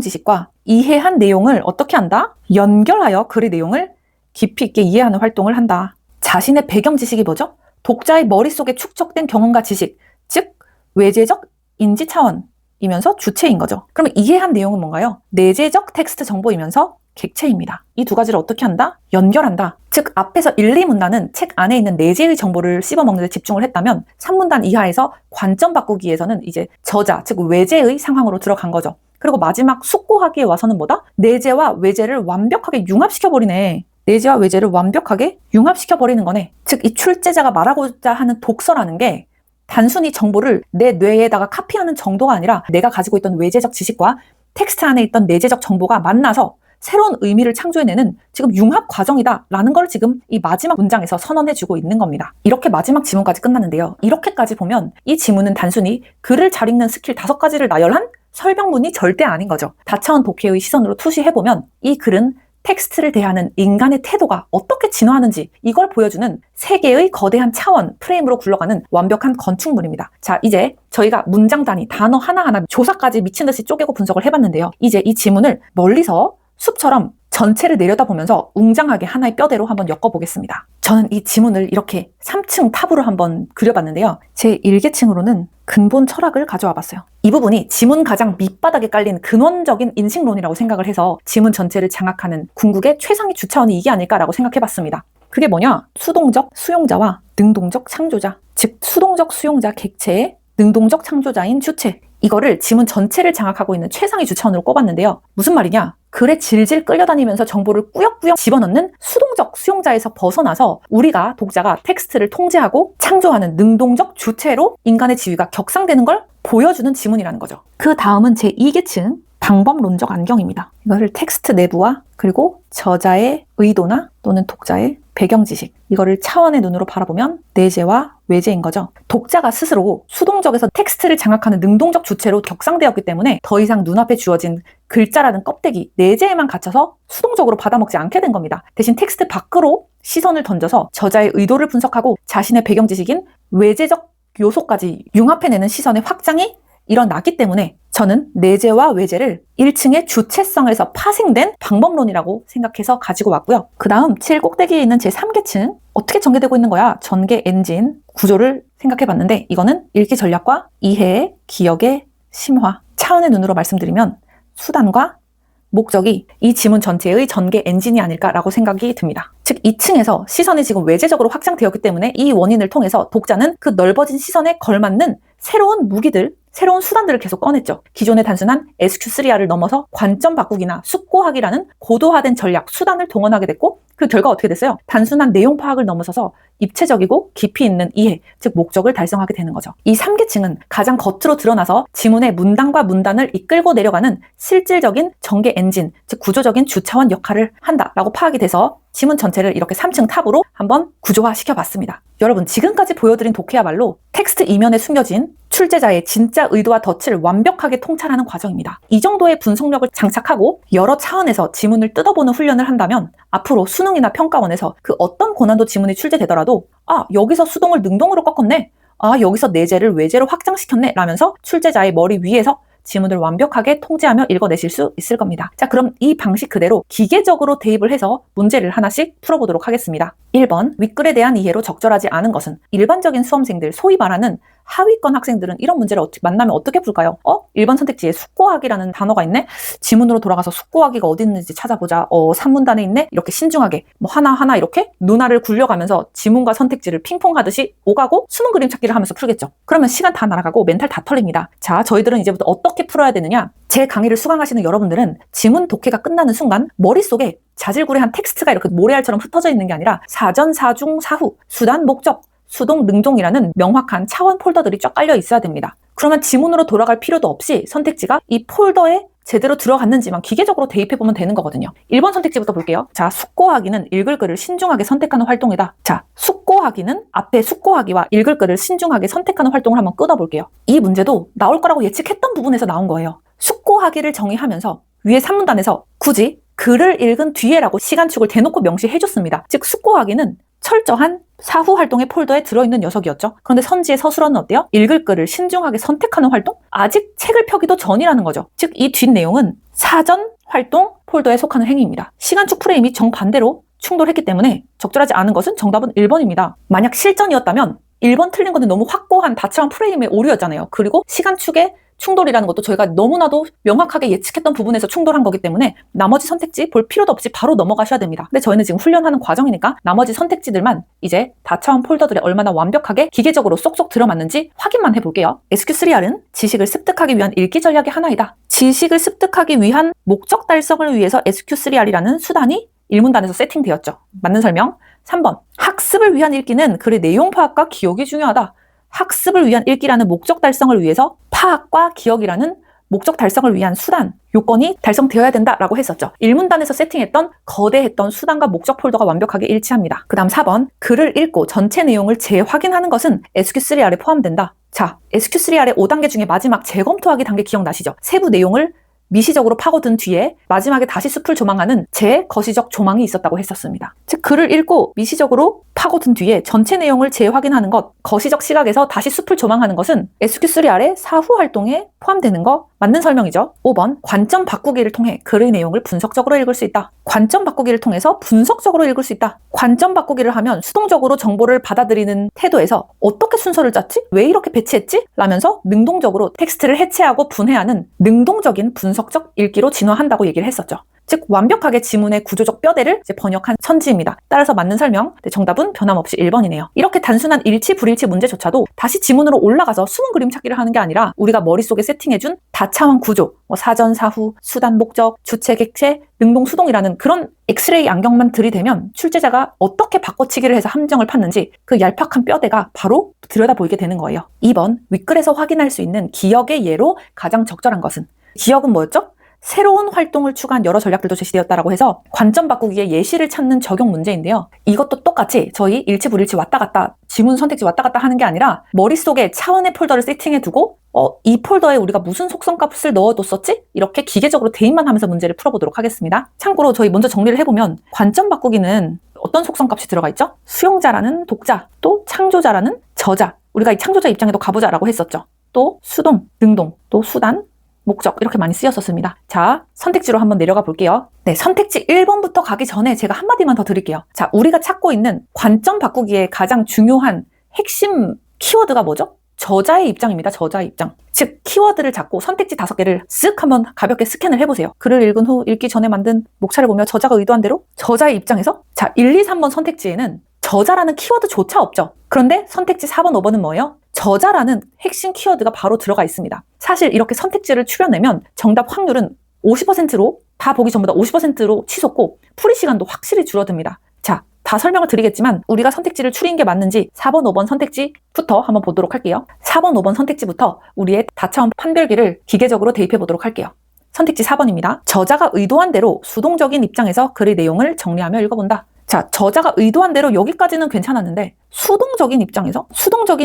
지식과 이해한 내용을 어떻게 한다? 연결하여 글의 내용을 깊이 있게 이해하는 활동을 한다. 자신의 배경 지식이 뭐죠? 독자의 머릿속에 축적된 경험과 지식, 즉 외재적 인지 차원이면서 주체인 거죠. 그러면 이해한 내용은 뭔가요? 내재적 텍스트 정보이면서 객체입니다. 이 두 가지를 어떻게 한다? 연결한다. 즉 앞에서 1, 2문단은 책 안에 있는 내재의 정보를 씹어먹는 데 집중을 했다면 3문단 이하에서 관점 바꾸기에서는 이제 저자, 즉 외재의 상황으로 들어간 거죠. 그리고 마지막 숙고하기에 와서는 뭐다? 내재와 외재를 완벽하게 융합시켜버리네. 내재와 외재를 완벽하게 융합시켜버리는 거네. 즉 이 출제자가 말하고자 하는 독서라는 게 단순히 정보를 내 뇌에다가 카피하는 정도가 아니라 내가 가지고 있던 외재적 지식과 텍스트 안에 있던 내재적 정보가 만나서 새로운 의미를 창조해내는 지금 융합 과정이다라는 걸 지금 이 마지막 문장에서 선언해주고 있는 겁니다. 이렇게 마지막 지문까지 끝났는데요. 이렇게까지 보면 이 지문은 단순히 글을 잘 읽는 스킬 5가지를 나열한 설명문이 절대 아닌 거죠. 다차원 독해의 시선으로 투시해보면 이 글은 텍스트를 대하는 인간의 태도가 어떻게 진화하는지 이걸 보여주는 세계의 거대한 차원, 프레임으로 굴러가는 완벽한 건축물입니다. 자, 이제 저희가 문장 단위, 단어 하나하나 조사까지 미친 듯이 쪼개고 분석을 해봤는데요. 이제 이 지문을 멀리서 숲처럼 전체를 내려다보면서 웅장하게 하나의 뼈대로 한번 엮어보겠습니다. 저는 이 지문을 이렇게 3층 탑으로 한번 그려봤는데요. 제 일계층으로는 근본 철학을 가져와 봤어요. 이 부분이 지문 가장 밑바닥에 깔린 근원적인 인식론이라고 생각을 해서 지문 전체를 장악하는 궁극의 최상위 주차원이 이게 아닐까라고 생각해봤습니다. 그게 뭐냐? 수동적 수용자와 능동적 창조자, 즉 수동적 수용자 객체의 능동적 창조자인 주체, 이거를 지문 전체를 장악하고 있는 최상위 주차원으로 꼽았는데요. 무슨 말이냐? 글에 질질 끌려다니면서 정보를 꾸역꾸역 집어넣는 수동적 수용자에서 벗어나서 우리가 독자가 텍스트를 통제하고 창조하는 능동적 주체로 인간의 지위가 격상되는 걸 보여주는 지문이라는 거죠. 그 다음은 제2계층 방법론적 안경입니다. 이거를 텍스트 내부와 그리고 저자의 의도나 또는 독자의 배경 지식, 이거를 차원의 눈으로 바라보면 내재와 외재인 거죠. 독자가 스스로 수동적에서 텍스트를 장악하는 능동적 주체로 격상되었기 때문에 더 이상 눈앞에 주어진 글자라는 껍데기, 내재에만 갇혀서 수동적으로 받아먹지 않게 된 겁니다. 대신 텍스트 밖으로 시선을 던져서 저자의 의도를 분석하고 자신의 배경 지식인 외재적 요소까지 융합해내는 시선의 확장이 일어나기 때문에 저는 내재와 외재를 1층의 주체성에서 파생된 방법론이라고 생각해서 가지고 왔고요. 그 다음 제일 꼭대기에 있는 제3계층, 어떻게 전개되고 있는 거야? 전개 엔진 구조를 생각해봤는데 이거는 읽기 전략과 이해, 기억의 심화, 차원의 눈으로 말씀드리면 수단과 목적이 이 지문 전체의 전개 엔진이 아닐까라고 생각이 듭니다. 즉 2층에서 시선이 지금 외재적으로 확장되었기 때문에 이 원인을 통해서 독자는 그 넓어진 시선에 걸맞는 새로운 무기들, 새로운 수단들을 계속 꺼냈죠. 기존의 단순한 SQ3R을 넘어서 관점 바꾸기나 숙고하기라는 고도화된 전략, 수단을 동원하게 됐고 그 결과 어떻게 됐어요? 단순한 내용 파악을 넘어서서 입체적이고 깊이 있는 이해, 즉 목적을 달성하게 되는 거죠. 이 3계층은 가장 겉으로 드러나서 지문의 문단과 문단을 이끌고 내려가는 실질적인 전개 엔진, 즉 구조적인 주차원 역할을 한다라고 파악이 돼서 지문 전체를 이렇게 3층 탑으로 한번 구조화시켜봤습니다. 여러분, 지금까지 보여드린 독해야말로 텍스트 이면에 숨겨진 출제자의 진짜 의도와 덫을 완벽하게 통찰하는 과정입니다. 이 정도의 분석력을 장착하고 여러 차원에서 지문을 뜯어보는 훈련을 한다면 앞으로 수능이나 평가원에서 그 어떤 고난도 지문이 출제되더라도 여기서 수동을 능동으로 꺾었네, 여기서 내재를 외재로 확장시켰네 라면서 출제자의 머리 위에서 지문을 완벽하게 통제하며 읽어내실 수 있을 겁니다. 자, 그럼 이 방식 그대로 기계적으로 대입을 해서 문제를 하나씩 풀어보도록 하겠습니다. 1번, 윗글에 대한 이해로 적절하지 않은 것은? 일반적인 수험생들, 소위 말하는 하위권 학생들은 이런 문제를 만나면 어떻게 풀까요? 1번 선택지에 숙고하기라는 단어가 있네? 지문으로 돌아가서 숙고하기가 어디 있는지 찾아보자. 3문단에 있네? 이렇게 신중하게 하나하나 이렇게 눈알을 굴려가면서 지문과 선택지를 핑퐁하듯이 오가고 수능 그림 찾기를 하면서 풀겠죠. 그러면 시간 다 날아가고 멘탈 다 털립니다. 자, 저희들은 이제부터 어떻게 풀어야 되느냐? 제 강의를 수강하시는 여러분들은 지문 독해가 끝나는 순간 머릿속에 자질구레한 텍스트가 이렇게 모래알처럼 흩어져 있는 게 아니라 사전, 사중, 사후, 수단, 목적, 수동, 능동이라는 명확한 차원 폴더들이 쫙 깔려 있어야 됩니다. 그러면 지문으로 돌아갈 필요도 없이 선택지가 이 폴더에 제대로 들어갔는지만 기계적으로 대입해보면 되는 거거든요. 1번 선택지부터 볼게요. 자, 숙고하기는 읽을 글을 신중하게 선택하는 활동이다. 자, 숙고하기는 앞에 숙고하기와 읽을 글을 신중하게 선택하는 활동을 한번 끊어볼게요. 이 문제도 나올 거라고 예측했던 부분에서 나온 거예요. 숙고하기를 정의하면서 위에 3문단에서 굳이 글을 읽은 뒤에라고 시간축을 대놓고 명시해줬습니다. 즉 숙고하기는 철저한 사후 활동의 폴더에 들어있는 녀석이었죠. 그런데 선지의 서술어는 어때요? 읽을 글을 신중하게 선택하는 활동? 아직 책을 펴기도 전이라는 거죠. 즉 이 뒷내용은 사전 활동 폴더에 속하는 행위입니다. 시간축 프레임이 정반대로 충돌했기 때문에 적절하지 않은 것은 정답은 1번입니다. 만약 실전이었다면 1번 틀린 거는 너무 확고한 다채로운 프레임의 오류였잖아요. 그리고 시간축의 충돌이라는 것도 저희가 너무나도 명확하게 예측했던 부분에서 충돌한 거기 때문에 나머지 선택지 볼 필요도 없이 바로 넘어가셔야 됩니다. 근데 저희는 지금 훈련하는 과정이니까 나머지 선택지들만 이제 다차원 폴더들에 얼마나 완벽하게 기계적으로 쏙쏙 들어맞는지 확인만 해볼게요. SQ3R은 지식을 습득하기 위한 읽기 전략의 하나이다. 지식을 습득하기 위한 목적 달성을 위해서 SQ3R이라는 수단이 1문단에서 세팅되었죠. 맞는 설명. 3번, 학습을 위한 읽기는 글의 내용 파악과 기억이 중요하다. 학습을 위한 읽기라는 목적 달성을 위해서 파악과 기억이라는 목적 달성을 위한 수단, 요건이 달성되어야 된다라고 했었죠. 1문단에서 세팅했던 거대했던 수단과 목적 폴더가 완벽하게 일치합니다. 그 다음 4번, 글을 읽고 전체 내용을 재확인하는 것은 SQ3R에 포함된다. 자, SQ3R의 5단계 중에 마지막 재검토하기 단계 기억나시죠? 세부 내용을 미시적으로 파고든 뒤에 마지막에 다시 숲을 조망하는 재거시적 조망이 있었다고 했었습니다. 즉 글을 읽고 미시적으로 파고든 뒤에 전체 내용을 재확인하는 것, 거시적 시각에서 다시 숲을 조망하는 것은 SQ3R의 사후 활동에 포함되는 거 맞는 설명이죠. 5번, 관점 바꾸기를 통해 글의 내용을 분석적으로 읽을 수 있다. 관점 바꾸기를 통해서 분석적으로 읽을 수 있다. 관점 바꾸기를 하면 수동적으로 정보를 받아들이는 태도에서 어떻게 순서를 짰지? 왜 이렇게 배치했지? 라면서 능동적으로 텍스트를 해체하고 분해하는 능동적인 분석적 읽기로 진화한다고 얘기를 했었죠. 즉 완벽하게 지문의 구조적 뼈대를 이제 번역한 선지입니다. 따라서 맞는 설명, 정답은 변함없이 1번이네요. 이렇게 단순한 일치 불일치 문제조차도 다시 지문으로 올라가서 숨은 그림 찾기를 하는 게 아니라 우리가 머릿속에 세팅해준 다차원 구조, 사전, 사후, 수단, 목적, 주체, 객체, 능동, 수동이라는 그런 엑스레이 안경만 들이대면 출제자가 어떻게 바꿔치기를 해서 함정을 팠는지 그 얄팍한 뼈대가 바로 들여다보이게 되는 거예요. 2번, 윗글에서 확인할 수 있는 기억의 예로 가장 적절한 것은? 기억은 뭐였죠? 새로운 활동을 추구한 여러 전략들도 제시되었다라고 해서 관점 바꾸기의 예시를 찾는 적용 문제인데요. 이것도 똑같이 저희 일치 불일치 왔다 갔다 지문 선택지 왔다 갔다 하는 게 아니라 머릿속에 차원의 폴더를 세팅해 두고 이 폴더에 우리가 무슨 속성값을 넣어뒀었지? 이렇게 기계적으로 대입만 하면서 문제를 풀어보도록 하겠습니다. 참고로 저희 먼저 정리를 해보면 관점 바꾸기는 어떤 속성값이 들어가 있죠? 수용자라는 독자, 또 창조자라는 저자, 우리가 이 창조자 입장에도 가보자라고 했었죠. 또 수동, 능동, 또 수단, 목적 이렇게 많이 쓰였었습니다. 자, 선택지로 한번 내려가 볼게요. 네, 선택지 1번부터 가기 전에 제가 한마디만 더 드릴게요. 자, 우리가 찾고 있는 관점 바꾸기의 가장 중요한 핵심 키워드가 뭐죠? 저자의 입장입니다. 저자의 입장. 즉, 키워드를 잡고 선택지 5개를 쓱 한번 가볍게 스캔을 해보세요. 글을 읽은 후 읽기 전에 만든 목차를 보며 저자가 의도한 대로 저자의 입장에서 자, 1, 2, 3번 선택지에는 저자라는 키워드조차 없죠. 그런데 선택지 4번, 5번은 뭐예요? 저자라는 핵심 키워드가 바로 들어가 있습니다. 사실 이렇게 선택지를 추려내면 정답 확률은 50%로 다 보기 전보다 50%로 치솟고 풀이 시간도 확실히 줄어듭니다. 자, 다 설명을 드리겠지만 우리가 선택지를 추린 게 맞는지 4번, 5번 선택지부터 한번 보도록 할게요. 4번, 5번 선택지부터 우리의 다차원 판별기를 기계적으로 대입해 보도록 할게요. 선택지 4번입니다. 저자가 의도한 대로 수동적인 입장에서 글의 내용을 정리하며 읽어본다. 자, 저자가 의도한 대로 여기까지는 괜찮았는데 수동적인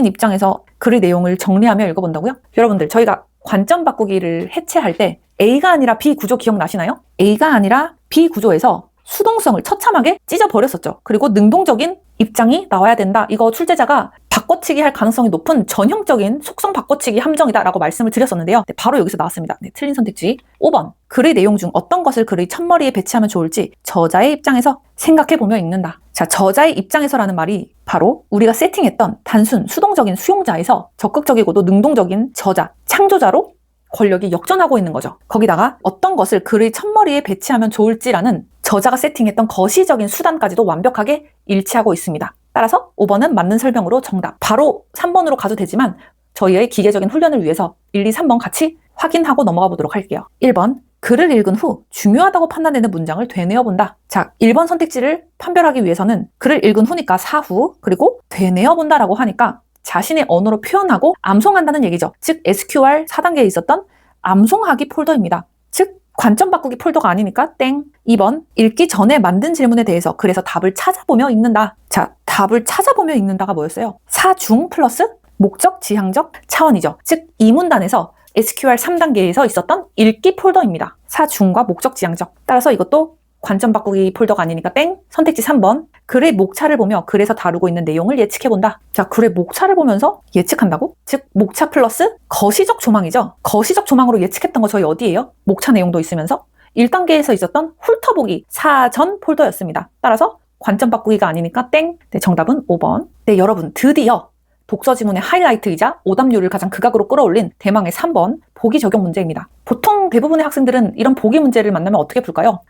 입장에서 글의 내용을 정리하며 읽어본다고요? 여러분들, 저희가 관점 바꾸기를 해체할 때 A가 아니라 B 구조 기억나시나요? A가 아니라 B 구조에서 수동성을 처참하게 찢어버렸었죠. 그리고 능동적인 입장이 나와야 된다. 이거 출제자가 바꿔치기 할 가능성이 높은 전형적인 속성 바꿔치기 함정이다라고 말씀을 드렸었는데요. 네, 바로 여기서 나왔습니다. 네, 틀린 선택지. 5번. 글의 내용 중 어떤 것을 글의 첫머리에 배치하면 좋을지 저자의 입장에서 생각해보며 읽는다. 자, 저자의 입장에서라는 말이 바로 우리가 세팅했던 단순 수동적인 수용자에서 적극적이고도 능동적인 저자, 창조자로 권력이 역전하고 있는 거죠. 거기다가 어떤 것을 글의 첫머리에 배치하면 좋을지라는 저자가 세팅했던 거시적인 수단까지도 완벽하게 일치하고 있습니다. 따라서 5번은 맞는 설명으로 정답. 바로 3번으로 가도 되지만 저희의 기계적인 훈련을 위해서 1, 2, 3번 같이 확인하고 넘어가 보도록 할게요. 1번, 글을 읽은 후 중요하다고 판단되는 문장을 되뇌어 본다. 자, 1번 선택지를 판별하기 위해서는 글을 읽은 후니까 사후, 그리고 되뇌어 본다라고 하니까 자신의 언어로 표현하고 암송한다는 얘기죠. 즉 SQR 4단계에 있었던 암송하기 폴더입니다. 즉 관점 바꾸기 폴더가 아니니까 땡. 2번, 읽기 전에 만든 질문에 대해서 그래서 답을 찾아보며 읽는다. 자, 답을 찾아보며 읽는다가 뭐였어요? 사중 플러스 목적 지향적 차원이죠. 즉 이 문단에서 SQR 3단계에서 있었던 읽기 폴더입니다. 사중과 목적 지향적. 따라서 이것도 관점 바꾸기 폴더가 아니니까 땡. 선택지 3번. 글의 목차를 보며 글에서 다루고 있는 내용을 예측해본다. 자, 글의 목차를 보면서 예측한다고? 즉 목차 플러스 거시적 조망이죠. 거시적 조망으로 예측했던 거 저희 어디예요? 목차 내용도 있으면서 1단계에서 있었던 훑어보기 사전 폴더였습니다. 따라서 관점 바꾸기가 아니니까 땡. 네, 정답은 5번. 네, 여러분 드디어 독서 지문의 하이라이트이자 오답률을 가장 극악으로 끌어올린 대망의 3번 보기 적용 문제입니다. 보통 대부분의 학생들은 이런 보기 문제를 만나면 어떻게 풀까요?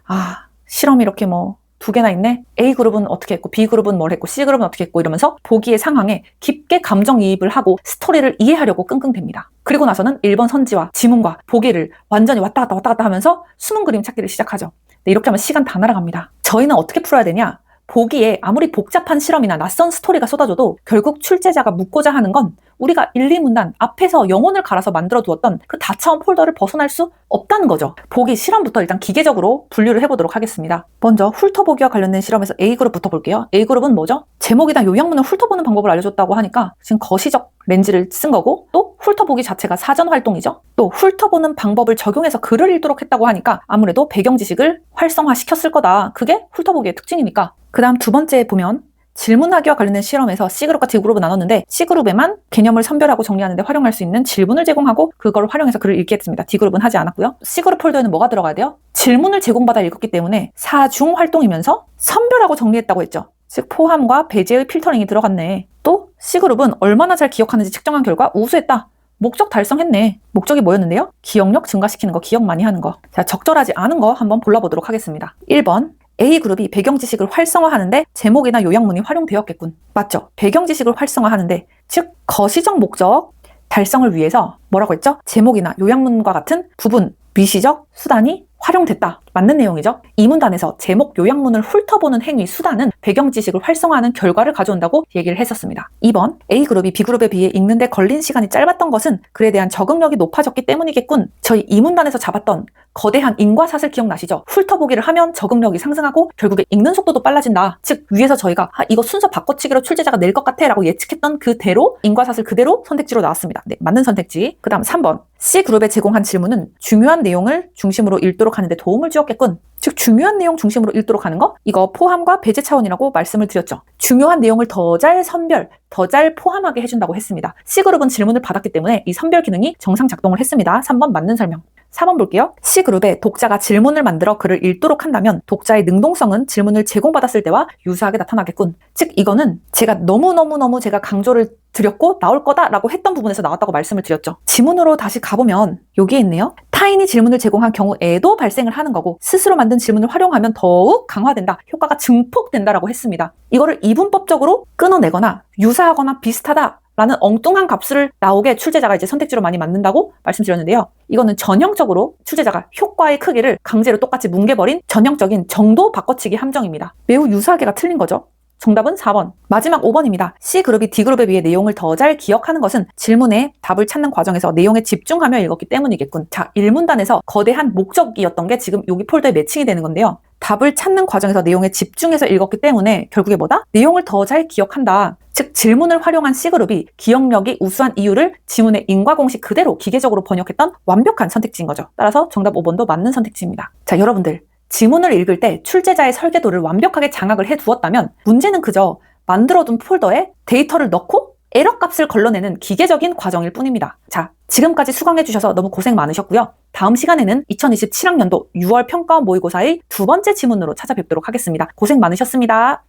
실험이 이렇게 2개나 있네? A그룹은 어떻게 했고 B그룹은 뭘 했고 C그룹은 어떻게 했고 이러면서 보기의 상황에 깊게 감정이입을 하고 스토리를 이해하려고 끙끙댑니다. 그리고 나서는 1번 선지와 지문과 보기를 완전히 왔다 갔다 하면서 숨은 그림 찾기를 시작하죠. 네, 이렇게 하면 시간 다 날아갑니다. 저희는 어떻게 풀어야 되냐? 보기에 아무리 복잡한 실험이나 낯선 스토리가 쏟아져도 결국 출제자가 묻고자 하는 건 우리가 1, 2문단 앞에서 영혼을 갈아서 만들어 두었던 그 다차원 폴더를 벗어날 수 없다는 거죠. 보기 실험부터 일단 기계적으로 분류를 해보도록 하겠습니다. 먼저 훑어보기와 관련된 실험에서 A그룹부터 볼게요. A그룹은 뭐죠? 제목이나 요약문을 훑어보는 방법을 알려줬다고 하니까 지금 거시적 렌즈를 쓴 거고, 또 훑어보기 자체가 사전 활동이죠. 또 훑어보는 방법을 적용해서 글을 읽도록 했다고 하니까 아무래도 배경 지식을 활성화시켰을 거다. 그게 훑어보기의 특징이니까. 그 다음 두 번째 보면 질문하기와 관련된 실험에서 C그룹과 D그룹을 나눴는데 C그룹에만 개념을 선별하고 정리하는 데 활용할 수 있는 질문을 제공하고 그걸 활용해서 글을 읽게 했습니다. D그룹은 하지 않았고요. C그룹 폴더에는 뭐가 들어가야 돼요? 질문을 제공받아 읽었기 때문에 사중 활동이면서 선별하고 정리했다고 했죠. 즉 포함과 배제의 필터링이 들어갔네. 또 C그룹은 얼마나 잘 기억하는지 측정한 결과 우수했다. 목적 달성했네. 목적이 뭐였는데요? 기억력 증가시키는 거, 기억 많이 하는 거. 자, 적절하지 않은 거 한번 골라보도록 하겠습니다. 1번. A그룹이 배경 지식을 활성화하는데 제목이나 요약문이 활용되었겠군. 맞죠? 배경 지식을 활성화하는데, 즉 거시적 목적 달성을 위해서 뭐라고 했죠? 제목이나 요약문과 같은 부분, 미시적 수단이 활용됐다. 맞는 내용이죠. 이 문단에서 제목, 요약문을 훑어보는 행위, 수단은 배경 지식을 활성화하는 결과를 가져온다고 얘기를 했었습니다. 2번, A그룹이 B그룹에 비해 읽는데 걸린 시간이 짧았던 것은 글에 대한 적응력이 높아졌기 때문이겠군. 저희 이 문단에서 잡았던 거대한 인과사슬 기억나시죠? 훑어보기를 하면 적응력이 상승하고 결국에 읽는 속도도 빨라진다. 즉 위에서 저희가 이거 순서 바꿔치기로 출제자가 낼 것 같아 라고 예측했던 그대로 인과사슬 그대로 선택지로 나왔습니다. 네, 맞는 선택지. 그 다음 3번. C그룹에 제공한 질문은 중요한 내용을 중심으로 읽도록 하는데 도움을 주었겠군. 즉 중요한 내용 중심으로 읽도록 하는 거, 이거 포함과 배제 차원이라고 말씀을 드렸죠. 중요한 내용을 더 잘 선별, 더 잘 포함하게 해준다고 했습니다. C그룹은 질문을 받았기 때문에 이 선별 기능이 정상 작동을 했습니다. 3번 맞는 설명. 4번 볼게요. C그룹에 독자가 질문을 만들어 글을 읽도록 한다면 독자의 능동성은 질문을 제공받았을 때와 유사하게 나타나겠군. 즉 이거는 제가 너무너무 제가 강조를 드렸고 나올 거다라고 했던 부분에서 나왔다고 말씀을 드렸죠. 지문으로 다시 가보면 여기에 있네요. 타인이 질문을 제공한 경우에도 발생을 하는 거고 스스로 만든 질문을 활용하면 더욱 강화된다. 효과가 증폭된다라고 했습니다. 이거를 이분법적으로 끊어내거나 유사하거나 비슷하다 라는 엉뚱한 값을 나오게 출제자가 이제 선택지로 많이 만든다고 말씀드렸는데요. 이거는 전형적으로 출제자가 효과의 크기를 강제로 똑같이 뭉개버린 전형적인 정도 바꿔치기 함정입니다. 매우 유사하게가 틀린 거죠. 정답은 4번. 마지막 5번입니다. C그룹이 D그룹에 비해 내용을 더 잘 기억하는 것은 질문에 답을 찾는 과정에서 내용에 집중하며 읽었기 때문이겠군. 자, 1문단에서 거대한 목적이었던 게 지금 여기 폴더에 매칭이 되는 건데요. 답을 찾는 과정에서 내용에 집중해서 읽었기 때문에 결국에 뭐다? 내용을 더 잘 기억한다. 즉 질문을 활용한 C그룹이 기억력이 우수한 이유를 지문의 인과공식 그대로 기계적으로 번역했던 완벽한 선택지인 거죠. 따라서 정답 5번도 맞는 선택지입니다. 자, 여러분들. 지문을 읽을 때 출제자의 설계도를 완벽하게 장악을 해두었다면 문제는 그저 만들어둔 폴더에 데이터를 넣고 에러 값을 걸러내는 기계적인 과정일 뿐입니다. 자, 지금까지 수강해주셔서 너무 고생 많으셨고요. 다음 시간에는 2027학년도 6월 평가원 모의고사의 두 번째 지문으로 찾아뵙도록 하겠습니다. 고생 많으셨습니다.